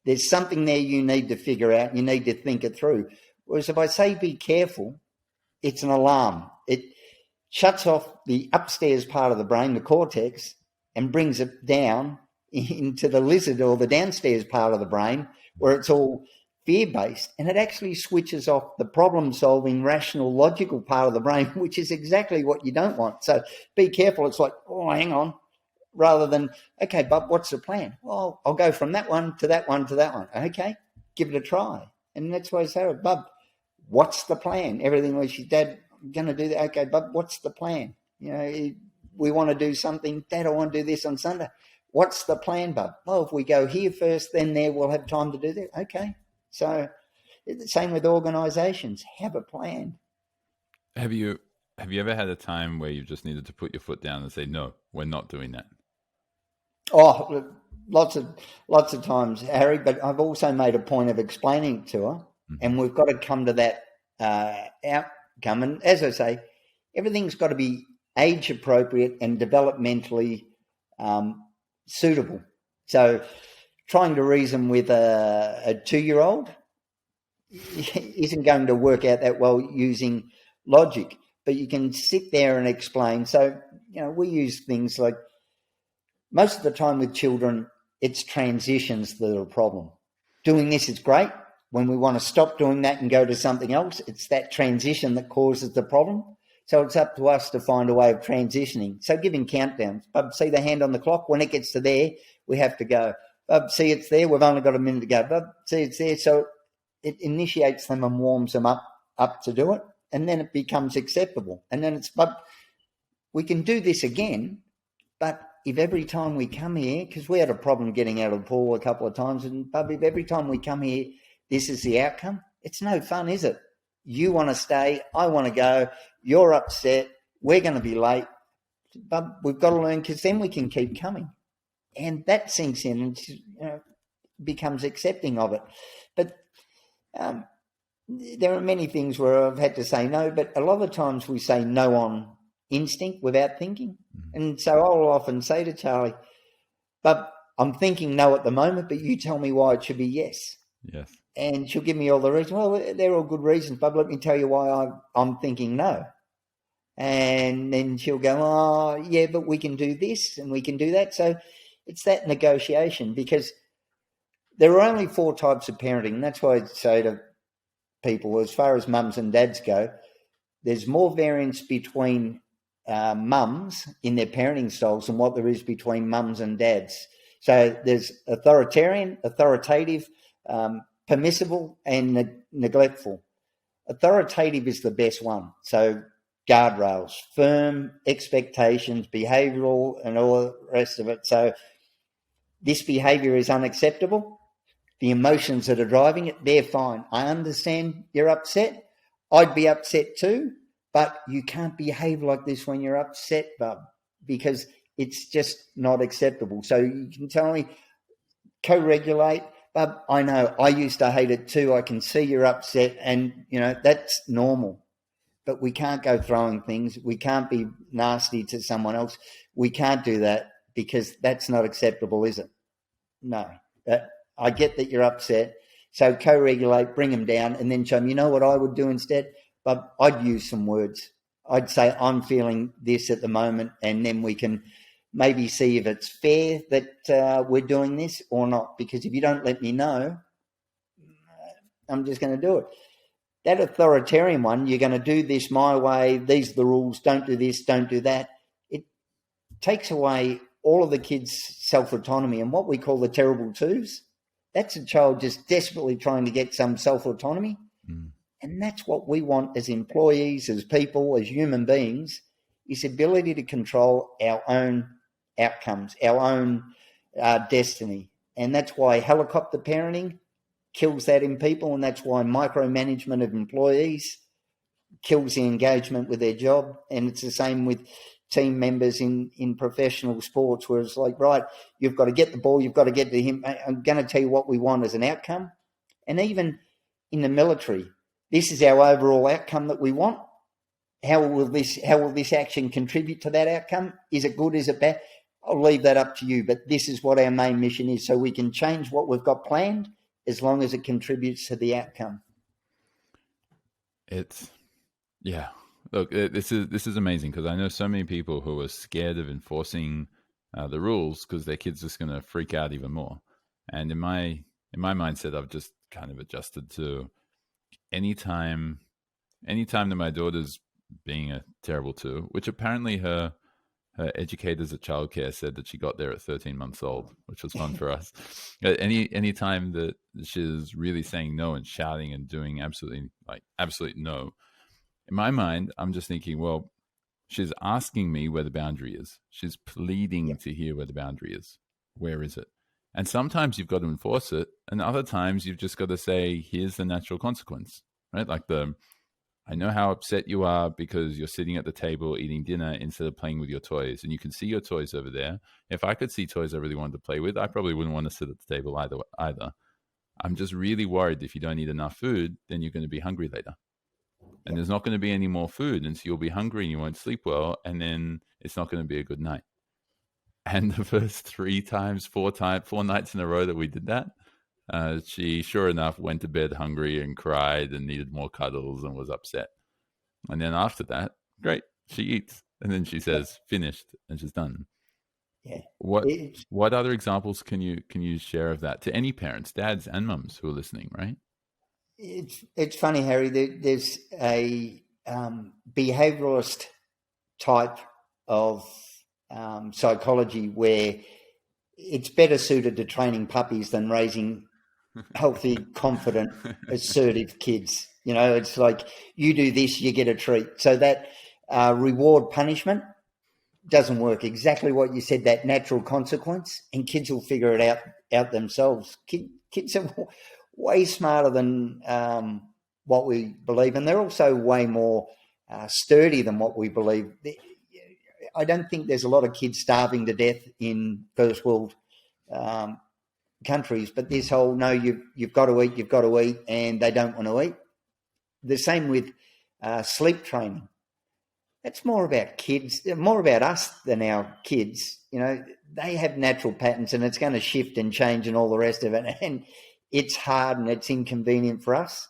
There's something there you need to figure out. You need to think it through. Whereas if I say be careful, it's an alarm. It shuts off the upstairs part of the brain, the cortex, and brings it down into the lizard or the downstairs part of the brain where it's all fear-based, and it actually switches off the problem-solving, rational, logical part of the brain, which is exactly what you don't want. So be careful. It's like, oh, hang on, rather than, okay, Bub, what's the plan? Well, I'll go from that one to that one to that one. Okay, give it a try. And that's why I say, Bub, what's the plan? Everything was, Dad, I'm going to do that. Okay, Bub, what's the plan? We want to do something. Dad, I want to do this on Sunday. What's the plan, Bub? Well, if we go here first, then there we'll have time to do that. Okay. So the same with organisations. Have a plan. Have you ever had a time where you just needed to put your foot down and say, no, we're not doing that? Oh, lots of times, Harry, but I've also made a point of explaining it to her, and we've got to come to that outcome. And as I say, everything's got to be age appropriate and developmentally suitable. So trying to reason with a 2-year-old isn't going to work out that well using logic, but you can sit there and explain. So, we use things like, most of the time with children, it's transitions that are a problem. Doing this is great. When we want to stop doing that and go to something else, it's that transition that causes the problem. So it's up to us to find a way of transitioning. So giving countdowns. Bub, see the hand on the clock? When it gets to there, we have to go. Bub, see it's there? We've only got a minute to go. Bub, see it's there? So it initiates them and warms them up to do it. And then it becomes acceptable. And then it's, Bub, we can do this again, but if every time we come here, because we had a problem getting out of the pool a couple of times, and Bub, if every time we come here, this is the outcome, it's no fun, is it? You want to stay, I want to go, you're upset, we're going to be late, but we've got to learn, because then we can keep coming. And that sinks in and becomes accepting of it. But there are many things where I've had to say no, but a lot of the times we say no on instinct without thinking. And so I'll often say to Charlie, but I'm thinking no at the moment, but you tell me why it should be yes. Yes. And she'll give me all the reasons. Well, they're all good reasons, but let me tell you why I'm thinking no. And then she'll go, oh, yeah, but we can do this and we can do that. So it's that negotiation, because there are only 4 types of parenting. And that's why I say to people, as far as mums and dads go, there's more variance between mums in their parenting styles than what there is between mums and dads. So there's authoritarian, authoritative, permissible, and neglectful. Authoritative is the best one. So guardrails, firm expectations, behavioural, and all the rest of it. So this behaviour is unacceptable. The emotions that are driving it, they're fine. I understand you're upset. I'd be upset too, but you can't behave like this when you're upset, bub, because it's just not acceptable. So you can tell me, co-regulate, bub, I know, I used to hate it too. I can see you're upset, and, that's normal. But we can't go throwing things. We can't be nasty to someone else. We can't do that, because that's not acceptable, is it? No. I get that you're upset. So co-regulate, bring them down, and then show them, you know what I would do instead? But I'd use some words. I'd say, I'm feeling this at the moment, and then we can maybe see if it's fair that we're doing this or not. Because if you don't let me know, I'm just going to do it. That authoritarian one, you're going to do this my way, these are the rules, don't do this, don't do that. It takes away all of the kids' self-autonomy, and what we call the terrible twos. That's a child just desperately trying to get some self-autonomy. And that's what we want as employees, as people, as human beings, is ability to control our own outcomes, our own destiny. And that's why helicopter parenting kills that in people, and that's why micromanagement of employees kills the engagement with their job. And it's the same with team members in professional sports, where it's like, right, you've got to get the ball, you've got to get to him. I'm going to tell you what we want as an outcome. And even in the military, this is our overall outcome that we want. How will this action contribute to that outcome? Is it good? Is it bad? I'll leave that up to you. But this is what our main mission is, so we can change what we've got planned as long as it contributes to the outcome. Look, this is amazing, because I know so many people who are scared of enforcing the rules because their kid's just going to freak out even more. And in my mindset, I've just kind of adjusted to anytime that my daughter's being a terrible two, which apparently her educators at childcare said that she got there at 13 months old, which was fun for us. Any time that she's really saying no and shouting and doing absolute no, in my mind, I'm just thinking, well, she's asking me where the boundary is. She's pleading to hear where the boundary is. Where is it? And sometimes you've got to enforce it, and other times you've just got to say, here's the natural consequence, right? Like I know how upset you are because you're sitting at the table eating dinner instead of playing with your toys, and you can see your toys over there. If I could see toys I really wanted to play with, I probably wouldn't want to sit at the table either. I'm just really worried if you don't eat enough food, then you're going to be hungry later. And there's not going to be any more food, and so you'll be hungry and you won't sleep well, and then it's not going to be a good night. And the first 4 nights in a row that we did that, she, sure enough, went to bed hungry and cried and needed more cuddles and was upset. And then after that, great, she eats. And then she says, finished, and she's done. Yeah. What other examples can you share of that to any parents, dads and mums who are listening, right? It's funny, Harry, there's a behavioralist type of psychology where it's better suited to training puppies than raising healthy, confident, assertive kids. It's like, you do this, you get a treat. So that reward punishment doesn't work. Exactly what you said, that natural consequence, and kids will figure it out themselves. Kids are way smarter than what we believe, and they're also way more sturdy than what we believe. I don't think there's a lot of kids starving to death in first world countries, but this whole, no, you've got to eat, and they don't want to eat. The same with sleep training. It's more about kids, more about us than our kids. You know, they have natural patterns, and it's going to shift and change and all the rest of it. And it's hard and it's inconvenient for us,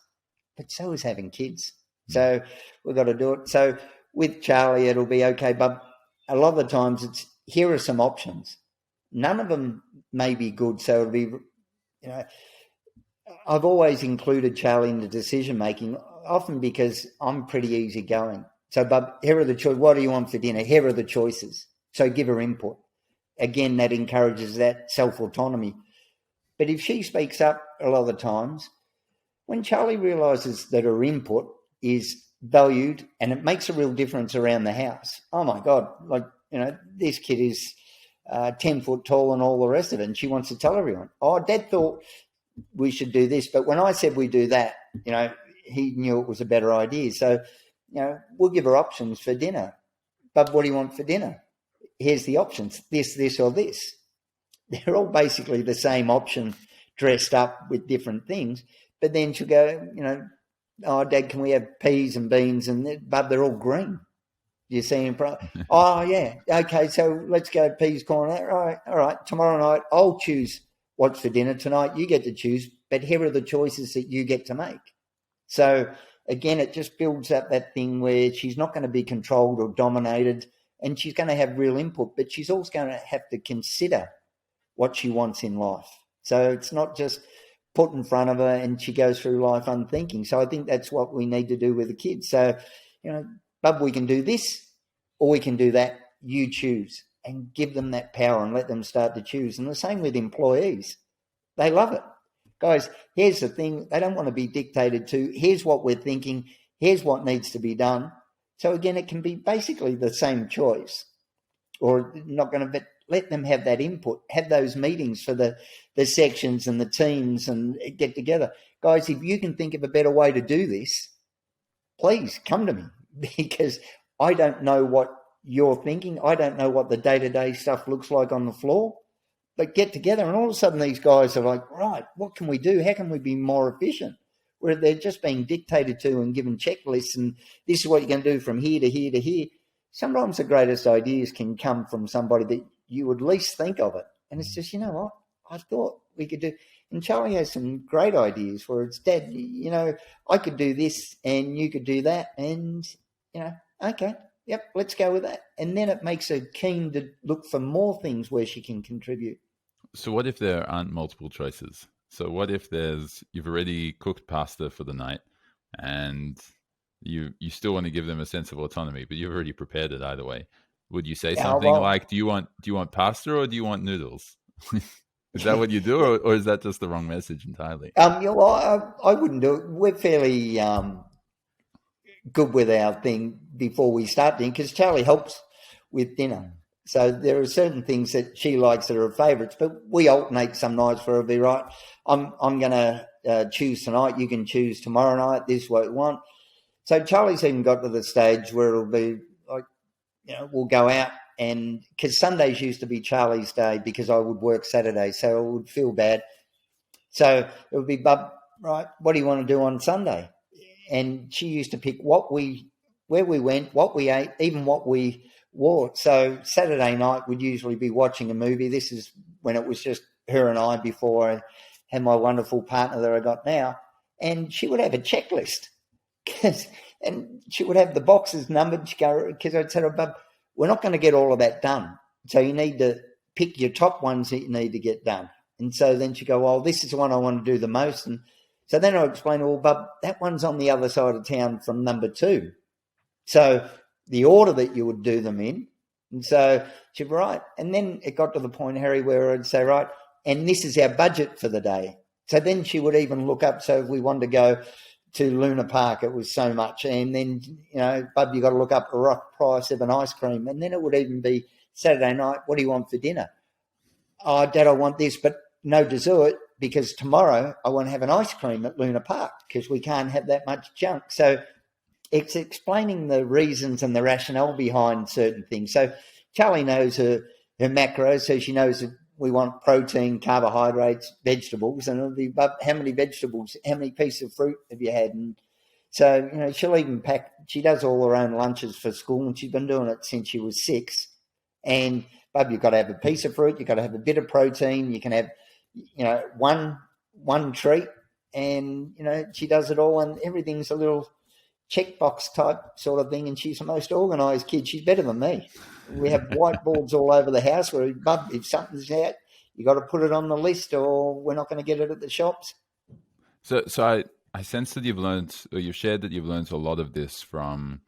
but so is having kids. So we've got to do it. So with Charlie, it'll be okay, but a lot of the times it's, here are some options. None of them may be good. So it'll be, you know, I've always included Charlie in the decision making, often because I'm pretty easygoing. So, Bub, here are the choices. What do you want for dinner? Here are the choices. So give her input. Again, that encourages that self-autonomy. But if she speaks up a lot of the times, when Charlie realises that her input is valued and it makes a real difference around the house, oh my God, like, you know, this kid is 10 foot tall and all the rest of it, and she wants to tell everyone, oh, Dad thought we should do this, but when I said we do that, you know, he knew it was a better idea. So, you know, we'll give her options for dinner. But what do you want for dinner? Here's the options, this, or this. They're all basically the same option dressed up with different things. But then she'll go, you know, oh, Dad, can we have peas and beans? But they're all green. You see him? Oh, yeah. Okay, so let's go peas, corn. All right. Tomorrow night, I'll choose what's for dinner. Tonight, you get to choose. But here are the choices that you get to make. So, again, it just builds up that thing where she's not going to be controlled or dominated, and she's going to have real input, but she's also going to have to consider what she wants in life. So it's not just put in front of her and she goes through life unthinking. So I think that's what we need to do with the kids. So, you know, Bub, we can do this or we can do that. You choose, and give them that power and let them start to choose. And the same with employees. They love it. Guys, here's the thing. They don't want to be dictated to. Here's what we're thinking. Here's what needs to be done. So again, it can be basically the same choice, or not going to, but let them have that input, have those meetings for the sections and the teams and get together. Guys, if you can think of a better way to do this, please come to me, because I don't know what you're thinking. I don't know what the day-to-day stuff looks like on the floor. But get together, and all of a sudden these guys are like, right, what can we do? How can we be more efficient? Where they're just being dictated to and given checklists, and this is what you're going to do from here to here to here. Sometimes the greatest ideas can come from somebody that you would least think of it. And it's just, you know what, I thought we could do. And Charlie has some great ideas where it's, Dad, you know, I could do this and you could do that. And, you know, okay, yep, let's go with that. And then it makes her keen to look for more things where she can contribute. So what if there aren't multiple choices? So what if you've already cooked pasta for the night and you still want to give them a sense of autonomy, but you've already prepared it either way? Would you say something like, do you want pasta or do you want noodles? Is that what you do, or is that just the wrong message entirely? Yeah, well, I wouldn't do it. We're fairly good with our thing before we start dinner, because Charlie helps with dinner. So there are certain things that she likes that are her favourites, but we alternate some nights for her to be right. I'm going to choose tonight. You can choose tomorrow night. This is what you want. So Charlie's even got to the stage where it'll be like, you know, we'll go out, and because Sundays used to be Charlie's day because I would work Saturday, so I would feel bad. So it would be, Bub, right, what do you want to do on Sunday? And she used to pick where we went, what we ate, even what we wore. So Saturday night we'd usually be watching a movie. This is when it was just her and I before I had my wonderful partner that I got now. And she would have a checklist, and she would have the boxes numbered, because I'd say, Bub, we're not going to get all of that done. So you need to pick your top ones that you need to get done. And so then she'd go, well, this is the one I want to do the most. And so then I'd explain, well, Bub, that one's on the other side of town from number 2. So the order that you would do them in. And so she'd be right. And then it got to the point, Harry, where I'd say, right, and this is our budget for the day. So then she would even look up, so if we wanted to go to Luna Park, it was so much. And then, you know, Bub, you got to look up the rough price of an ice cream. And then it would even be Saturday night, what do you want for dinner? Oh, Dad, I want this, but no dessert. because tomorrow I want to have an ice cream at Luna Park because we can't have that much junk. So it's explaining the reasons and the rationale behind certain things. So Charlie knows her macros, so she knows that we want protein, carbohydrates, vegetables, and it'll be how many vegetables, how many pieces of fruit have you had? And so, she'll even pack, she does all her own lunches for school, and she's been doing it since she was 6. And, Bub, you've got to have a piece of fruit, you've got to have a bit of protein, you can have, one treat, and, she does it all, and everything's a little checkbox type sort of thing, and she's the most organised kid. She's better than me. We have whiteboards all over the house where, Bub, if something's out, you got to put it on the list or we're not going to get it at the shops. So I sense that you've learned, or you've shared that you've learned a lot of this from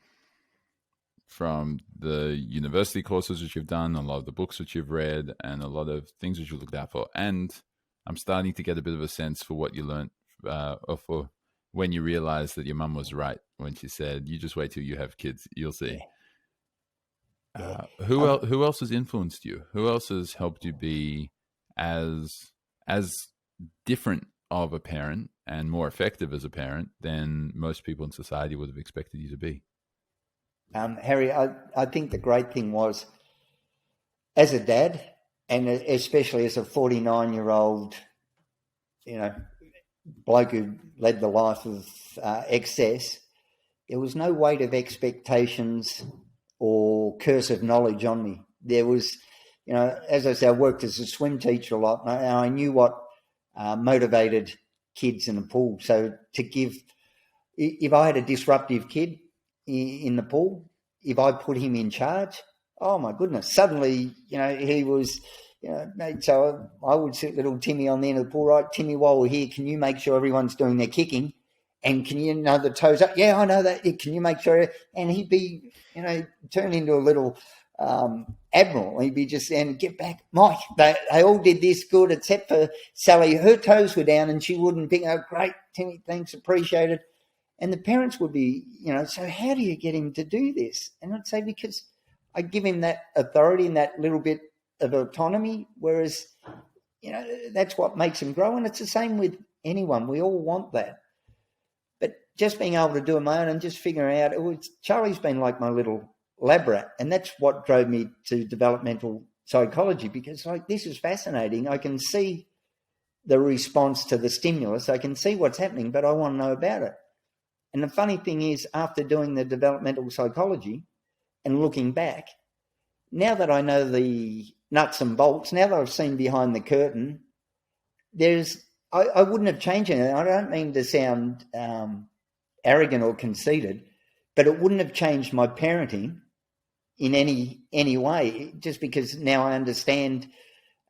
the university courses that you've done, a lot of the books that you've read, and a lot of things that you looked out for. And I'm starting to get a bit of a sense for what you learned, or for when you realized that your mum was right when she said, "You just wait till you have kids, you'll see." Yeah. Who else has influenced you? Who else has helped you be as different of a parent and more effective as a parent than most people in society would have expected you to be? Harry, I think the great thing was, as a dad, and especially as a 49-year-old, bloke who led the life of excess, there was no weight of expectations or curse of knowledge on me. There was, as I said, I worked as a swim teacher a lot, and I knew what motivated kids in the pool. So to give, if I had a disruptive kid in the pool, if I put him in charge, oh my goodness, suddenly, he was, so I would sit little Timmy on the end of the pool, right? Timmy, while we're here, can you make sure everyone's doing their kicking? And can you know the toes up? Yeah, I know that. Can you make sure? And he'd be, turned into a little admiral. He'd be just, and get back, Mike. They all did this good, except for Sally. Her toes were down, and she wouldn't pick up. Great, Timmy, thanks, appreciated. And the parents would be, so how do you get him to do this? And I'd say because I give him that authority and that little bit of autonomy, whereas, that's what makes him grow. And it's the same with anyone. We all want that. But just being able to do it my own and just figuring out, Charlie's been like my little lab rat, and that's what drove me to developmental psychology, because this is fascinating. I can see the response to the stimulus. I can see what's happening, but I want to know about it. And the funny thing is, after doing the developmental psychology and looking back, now that I know the nuts and bolts, now that I've seen behind the curtain, I wouldn't have changed anything. I don't mean to sound arrogant or conceited, but it wouldn't have changed my parenting in any way, just because now I understand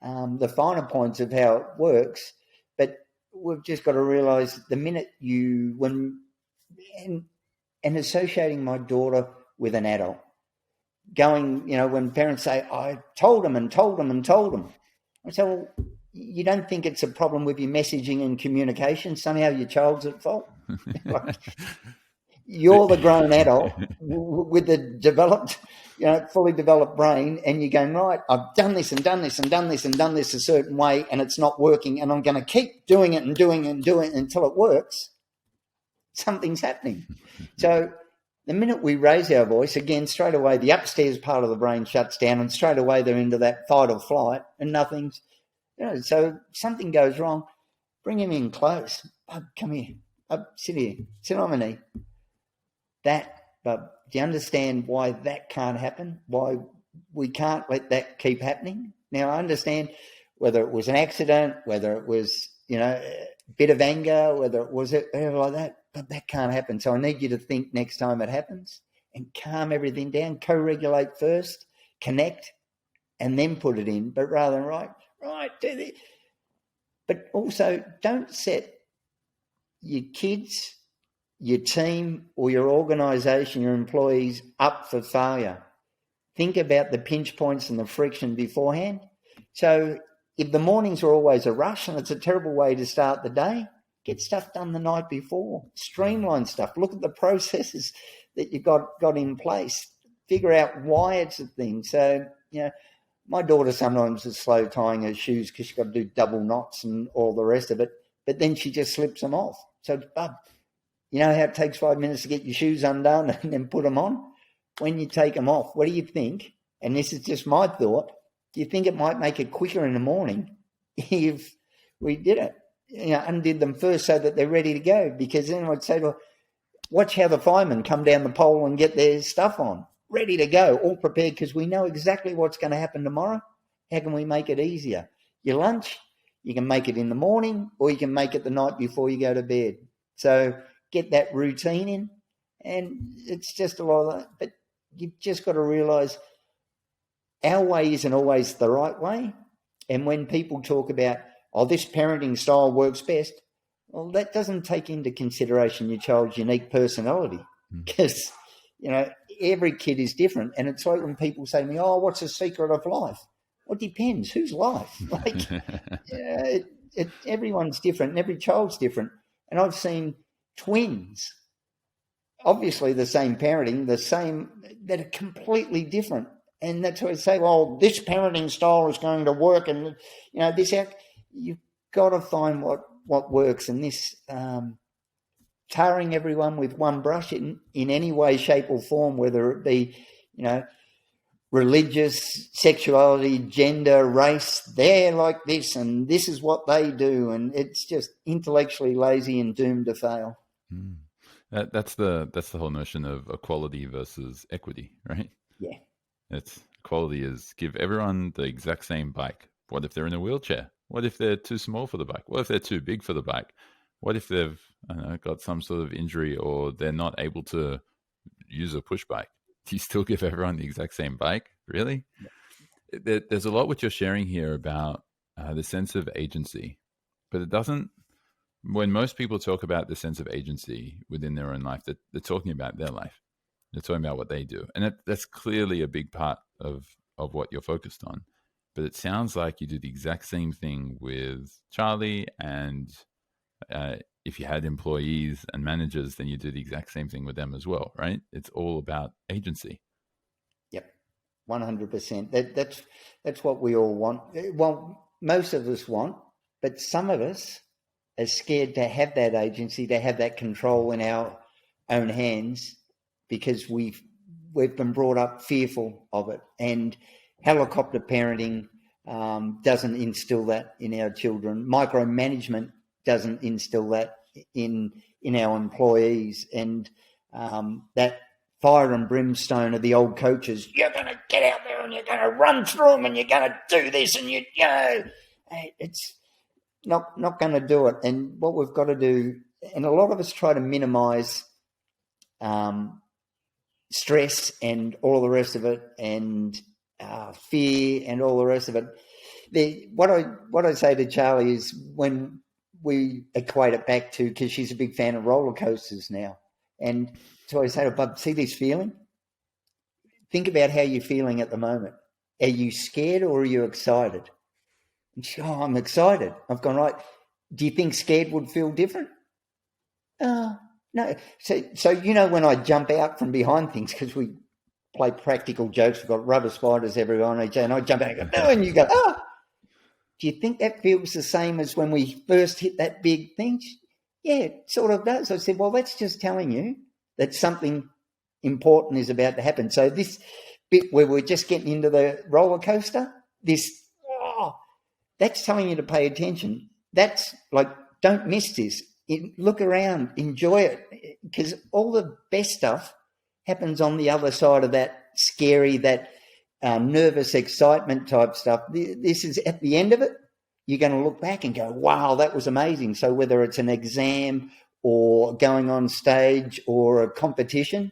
the finer points of how it works. But we've just got to realise the minute and associating my daughter with an adult, going, when parents say, I told them and told them and told them. I say, well, you don't think it's a problem with your messaging and communication? Somehow your child's at fault. You're the grown adult with the developed, fully developed brain, and you're going, right, I've done this and done this and done this and done this a certain way, and it's not working, and I'm going to keep doing it and doing it and doing it until it works. Something's happening. So the minute we raise our voice, again, straight away the upstairs part of the brain shuts down, and straight away they're into that fight or flight, and nothing's, so something goes wrong, bring him in close. Bub, come here. Sit here. Sit on my knee. But do you understand why that can't happen? Why we can't let that keep happening? Now, I understand whether it was an accident, whether it was, a bit of anger, whether it was anything like that, but that can't happen. So I need you to think next time it happens and calm everything down, co-regulate first, connect, and then put it in. But rather than, right, do this. But also don't set your kids, your team, or your organisation, your employees up for failure. Think about the pinch points and the friction beforehand. So if the mornings are always a rush and it's a terrible way to start the day, get stuff done the night before. Streamline stuff. Look at the processes that you've got in place. Figure out why it's a thing. So, my daughter sometimes is slow tying her shoes because she's got to do double knots and all the rest of it, but then she just slips them off. So, Bub, you know how it takes 5 minutes to get your shoes undone and then put them on? When you take them off, what do you think? And this is just my thought. Do you think it might make it quicker in the morning if we did it? Undid them first so that they're ready to go? Because then I'd say to her, watch how the firemen come down the pole and get their stuff on, ready to go, all prepared, because we know exactly what's going to happen tomorrow. How can we make it easier? Your lunch, you can make it in the morning or you can make it the night before you go to bed. So get that routine in, and it's just a lot of that. But you've just got to realise our way isn't always the right way. And when people talk about, oh, this parenting style works best, well, that doesn't take into consideration your child's unique personality, because, every kid is different. And it's like when people say to me, oh, what's the secret of life? Well, it depends. Whose life? Everyone's different and every child's different. And I've seen twins, obviously the same parenting, that are completely different. And that's why I say, well, this parenting style is going to work. And, you've got to find what works. And this tarring everyone with one brush in any way, shape or form, whether it be, religious, sexuality, gender, race, they're like this and this is what they do. And it's just intellectually lazy and doomed to fail. Mm. That's the whole notion of equality versus equity, right? Yeah. It's equality is give everyone the exact same bike. What if they're in a wheelchair? What if they're too small for the bike? What if they're too big for the bike? What if they've got some sort of injury or they're not able to use a push bike? Do you still give everyone the exact same bike? Really? Yeah. There's a lot what you're sharing here about the sense of agency, but it doesn't. When most people talk about the sense of agency within their own life, they're talking about their life. They're talking about what they do. And that's clearly a big part of what you're focused on. But it sounds like you do the exact same thing with Charlie. And if you had employees and managers, then you do the exact same thing with them as well, right? It's all about agency. Yep, 100%. That's what we all want. Well, most of us want, but some of us are scared to have that agency, to have that control in our own hands, because we've been brought up fearful of it. And helicopter parenting doesn't instill that in our children. Micromanagement doesn't instill that in our employees. And that fire and brimstone of the old coaches, you're going to get out there and you're going to run through them and you're going to do this and it's not going to do it. And what we've got to do, and a lot of us try to minimize stress and all the rest of it, and fear and all the rest of it. What I say to Charlie is, when we equate it back to, because she's a big fan of roller coasters now, and so I say to her, Bub, see this feeling? Think about how you're feeling at the moment. Are you scared or are you excited? And she, oh, I'm excited. I've gone, right. Do you think scared would feel different? No. So when I jump out from behind things, because we play practical jokes, we've got rubber spiders everywhere on each other, and I jump out and go, no, and you go, oh. Do you think that feels the same as when we first hit that big thing? Yeah, it sort of does. I said, well, that's just telling you that something important is about to happen. So this bit where we're just getting into the roller coaster, that's telling you to pay attention. That's like, don't miss this. Look around, enjoy it, because all the best stuff happens on the other side of that scary, that nervous excitement type stuff. This is at the end of it. You're going to look back and go, wow, that was amazing. So whether it's an exam or going on stage or a competition,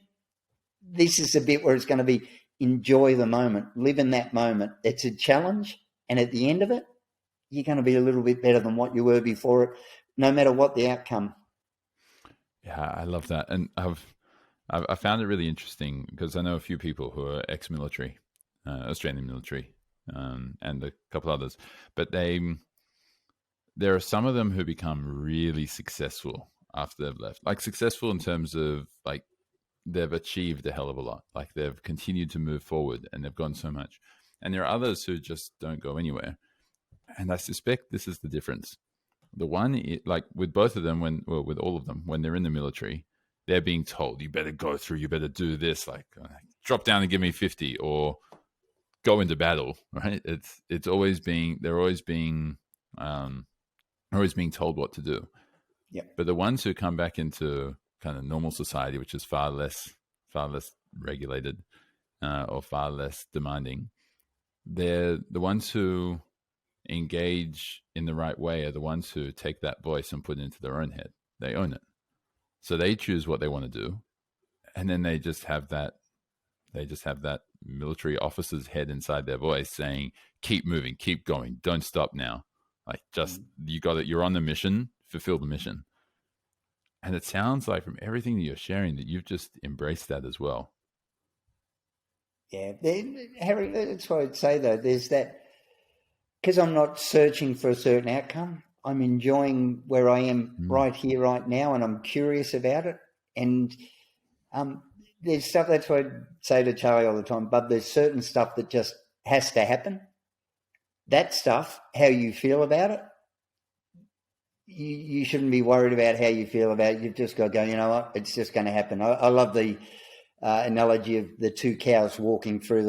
this is the bit where it's going to be enjoy the moment, live in that moment. It's a challenge. And at the end of it, you're going to be a little bit better than what you were before it, no matter what the outcome. Yeah, I love that. And I found it really interesting because I know a few people who are ex-military, Australian military, and a couple others, but there are some of them who become really successful after they've left, like successful in terms of like they've achieved a hell of a lot, like they've continued to move forward and they've gone so much. And there are others who just don't go anywhere. And I suspect this is the difference. The one, like with both of them, with all of them, when they're in the military, they're being told, you better go through, you better do this, like drop down and give me 50, or go into battle, right? It's always being, they're always being told what to do. Yeah. But the ones who come back into kind of normal society, which is far less regulated or far less demanding, they're the ones who engage in the right way are the ones who take that voice and put it into their own head. They own it. So they choose what they want to do. And then they just have that military officer's head inside their voice saying, keep moving, keep going, don't stop now. Like, just, you got it, you're on the mission, fulfill the mission. And it sounds like from everything that you're sharing that you've just embraced that as well. Yeah, Harry, that's what I'd say though. There's that, because I'm not searching for a certain outcome. I'm enjoying where I am right here, right now, and I'm curious about it. And there's stuff, that's what I say to Charlie all the time, but there's certain stuff that just has to happen. That stuff, how you feel about it, you shouldn't be worried about how you feel about it. You've just got to go, you know what, it's just going to happen. I love the analogy of the two cows walking through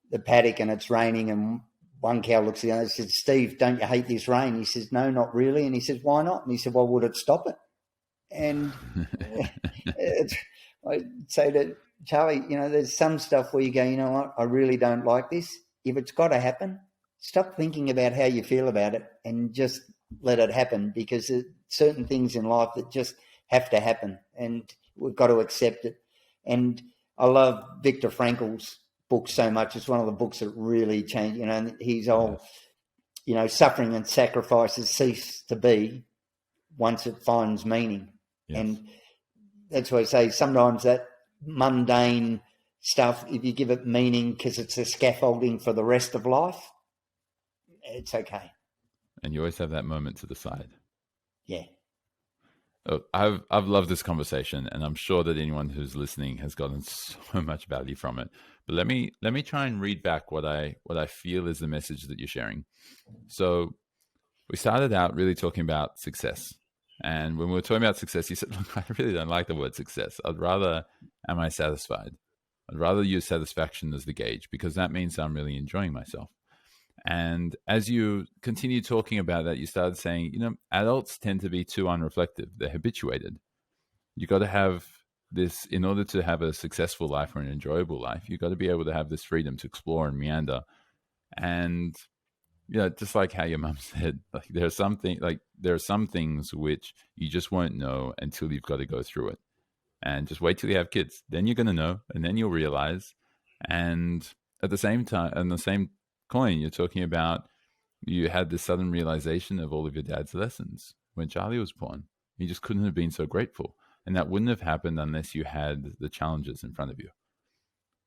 the paddock and it's raining, and one cow looks at the other and says, Steve, don't you hate this rain? He says, no, not really. And he says, why not? And he said, well, would it stop it? And I say to Charlie, you know, there's some stuff where you go, you know what, I really don't like this. If it's got to happen, stop thinking about how you feel about it and just let it happen, because there's certain things in life that just have to happen and we've got to accept it. And I love Viktor Frankl's book so much. It's one of the books that really changed, you know, and he's all, you know, suffering and sacrifices cease to be once it finds meaning. Yes. And that's why I say sometimes that mundane stuff, if you give it meaning because it's a scaffolding for the rest of life, it's okay. And you always have that moment to decide. Yeah. Oh, I've loved this conversation, and I'm sure that anyone who's listening has gotten so much value from it. But let me try and read back what I feel is the message that you're sharing. So we started out really talking about success. And when we were talking about success, you said, look, I really don't like the word success. I'd rather, am I satisfied? I'd rather use satisfaction as the gauge, because that means I'm really enjoying myself. And as you continue talking about that, you started saying, you know, adults tend to be too unreflective. They're habituated. You got to have this, in order to have a successful life or an enjoyable life, you've got to be able to have this freedom to explore and meander. And, you know, just like how your mum said, like there are some things which you just won't know until you've got to go through it. And just wait till you have kids. Then you're going to know, and then you'll realize. And at the same time, and the same coin, you're talking about, you had this sudden realization of all of your dad's lessons when Charlie was born. You just couldn't have been so grateful. And that wouldn't have happened unless you had the challenges in front of you.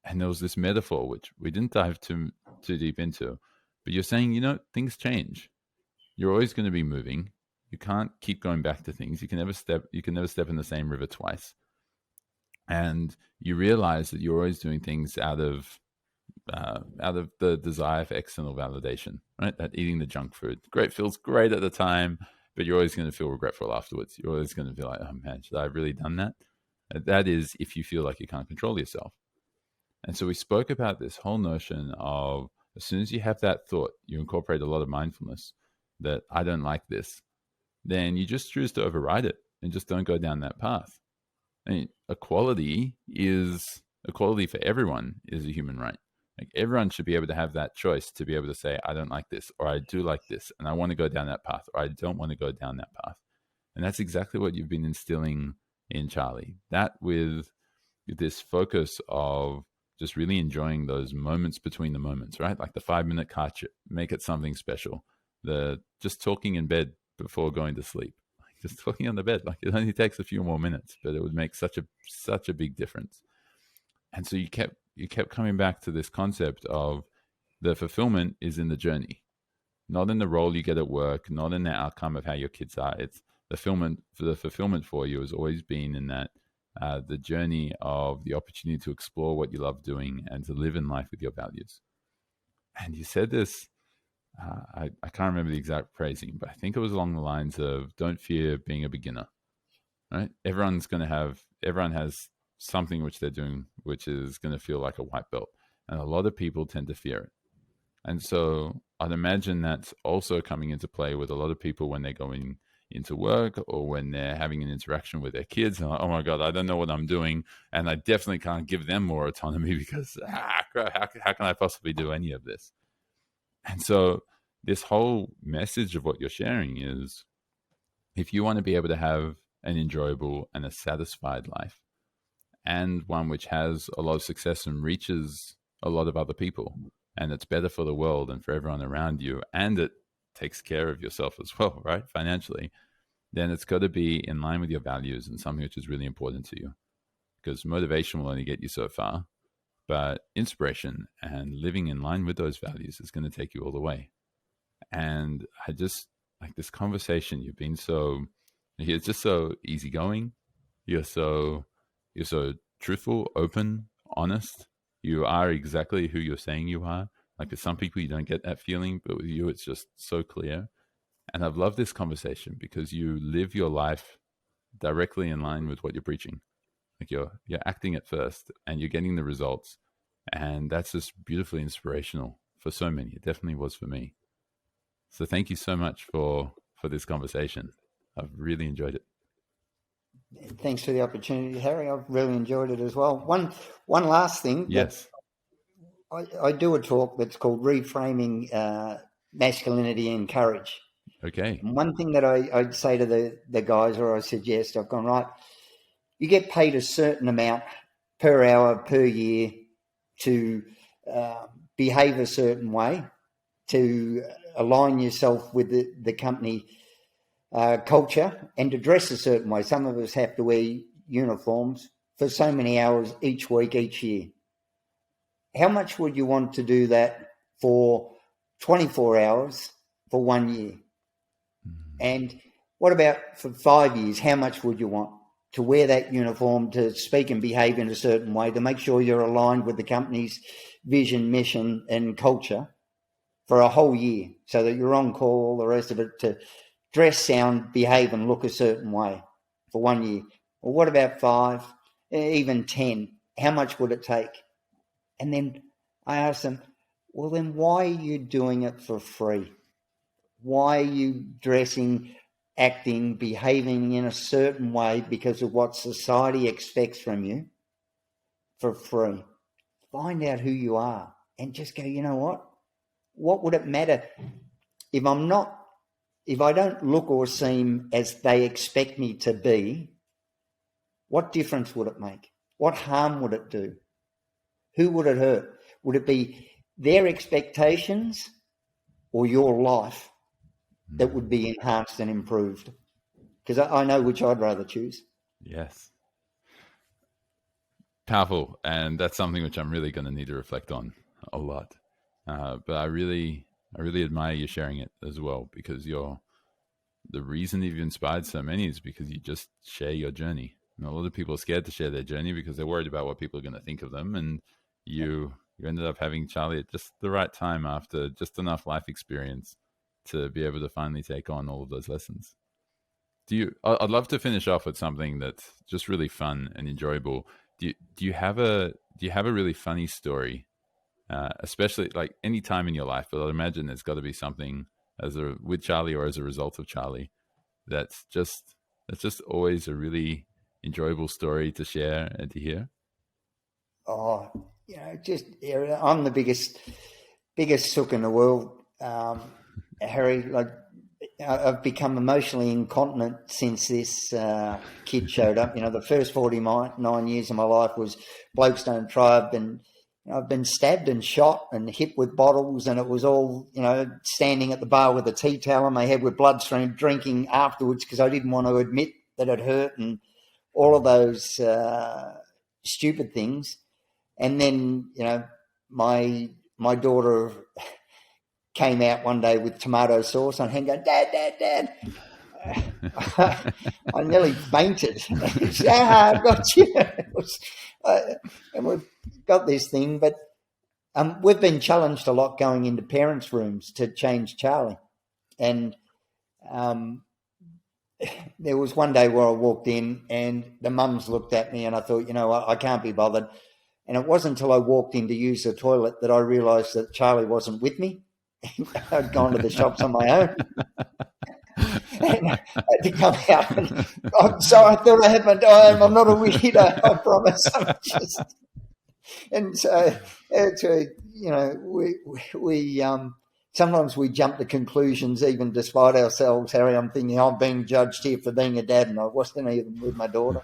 And there was this metaphor, which we didn't dive too deep into, but you're saying, you know, things change. You're always going to be moving. You can't keep going back to things. You can never step in the same river twice. And you realize that you're always doing things out of the desire for external validation, right? That eating the junk food, feels great at the time, but you're always going to feel regretful afterwards. You're always going to feel like, oh man, should I have really done that? That is if you feel like you can't control yourself. And so we spoke about this whole notion of, as soon as you have that thought, you incorporate a lot of mindfulness that I don't like this, then you just choose to override it and just don't go down that path. I mean, equality for everyone is a human right. Like, everyone should be able to have that choice to be able to say, I don't like this, or I do like this, and I want to go down that path, or I don't want to go down that path. And that's exactly what you've been instilling in Charlie. That with this focus of just really enjoying those moments between the moments, right? Like the 5-minute car trip, make it something special. The just talking in bed before going to sleep, like just talking on the bed, like it only takes a few more minutes, but it would make such a big difference. And so you kept coming back to this concept of the fulfillment is in the journey, not in the role you get at work, not in the outcome of how your kids are. It's the fulfillment for you has always been in that the journey of the opportunity to explore what you love doing and to live in life with your values. And you said this, I can't remember the exact phrasing, but I think it was along the lines of, don't fear being a beginner, right? Everyone has something which they're doing, which is going to feel like a white belt. And a lot of people tend to fear it. And so I'd imagine that's also coming into play with a lot of people when they're going into work or when they're having an interaction with their kids. And like, oh my God, I don't know what I'm doing. And I definitely can't give them more autonomy because how can I possibly do any of this? And so this whole message of what you're sharing is, if you want to be able to have an enjoyable and a satisfied life, and one which has a lot of success and reaches a lot of other people, and it's better for the world and for everyone around you, and it takes care of yourself as well, right? Financially, then it's got to be in line with your values and something which is really important to you, because motivation will only get you so far, but inspiration and living in line with those values is going to take you all the way. And I just like this conversation. You're just so easygoing. You're so truthful, open, honest. You are exactly who you're saying you are. Like, with some people, you don't get that feeling, but with you, it's just so clear. And I've loved this conversation because you live your life directly in line with what you're preaching. Like, you're acting at first and you're getting the results. And that's just beautifully inspirational for so many. It definitely was for me. So thank you so much for this conversation. I've really enjoyed it. Thanks for the opportunity, Harry. I've really enjoyed it as well. One last thing. Yes. I do a talk that's called Reframing Masculinity and Courage. Okay. And one thing that I'd say to the guys, or I suggest, I've gone, right, you get paid a certain amount per hour, per year to behave a certain way, to align yourself with the company culture, and to dress a certain way. Some of us have to wear uniforms for so many hours each week, each year. How much would you want to do that for 24 hours for 1 year? And what about for 5 years? How much would you want to wear that uniform, to speak and behave in a certain way, to make sure you're aligned with the company's vision, mission, and culture for a whole year, so that you're on call, all the rest of it, to dress, sound, behave, and look a certain way for 1 year? Well, what about 5, even 10? How much would it take? And then I asked them, well, then why are you doing it for free? Why are you dressing, acting, behaving in a certain way because of what society expects from you for free? Find out who you are and just go, you know what? What would it matter if I don't look or seem as they expect me to be? What difference would it make? What harm would it do? Who would it hurt? Would it be their expectations or your life that would be enhanced and improved? Because I know which I'd rather choose. Yes. Powerful. And that's something which I'm really going to need to reflect on a lot. But I really admire you sharing it as well, because the reason you've inspired so many is because you just share your journey. And a lot of people are scared to share their journey because they're worried about what people are going to think of them. And you ended up having Charlie at just the right time, after just enough life experience to be able to finally take on all of those lessons. I'd love to finish off with something that's just really fun and enjoyable. Do you have a really funny story, especially like any time in your life? But I'd imagine there's got to be something with Charlie or as a result of Charlie that's just always a really enjoyable story to share and to hear. Oh, I'm the biggest sook in the world, Harry. Like, I've become emotionally incontinent since this kid showed up. The first 49 years of my life was blokes don't try. I've been stabbed and shot and hit with bottles, and it was all, standing at the bar with a tea towel on my head with blood stream, drinking afterwards because I didn't want to admit that it hurt, and all of those stupid things. And then, my daughter came out one day with tomato sauce on hand, going, Dad. I nearly fainted. I've got you. And we've got this thing, but We've been challenged a lot going into parents' rooms to change Charlie. And there was one day where I walked in and the mums looked at me and I thought, I can't be bothered. And it wasn't until I walked in to use the toilet that I realised that Charlie wasn't with me. I'd gone to the shops on my own. And I had to come out. And, so I thought I'm not a weirdo, I promise. And so, we sometimes we jump to conclusions even despite ourselves, Harry. I'm thinking I'm being judged here for being a dad, and I wasn't even with my daughter.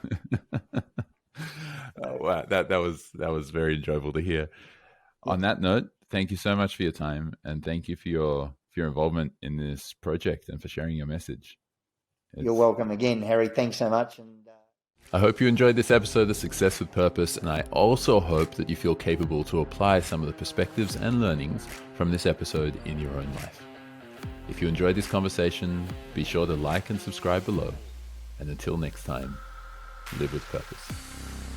Wow, that was very enjoyable to hear. On that note, thank you so much for your time, and thank you for your involvement in this project and for sharing your message. You're welcome again, Harry. Thanks so much. And I hope you enjoyed this episode of Success with Purpose, and I also hope that you feel capable to apply some of the perspectives and learnings from this episode in your own life. If you enjoyed this conversation, be sure to like and subscribe below. And until next time, live with purpose.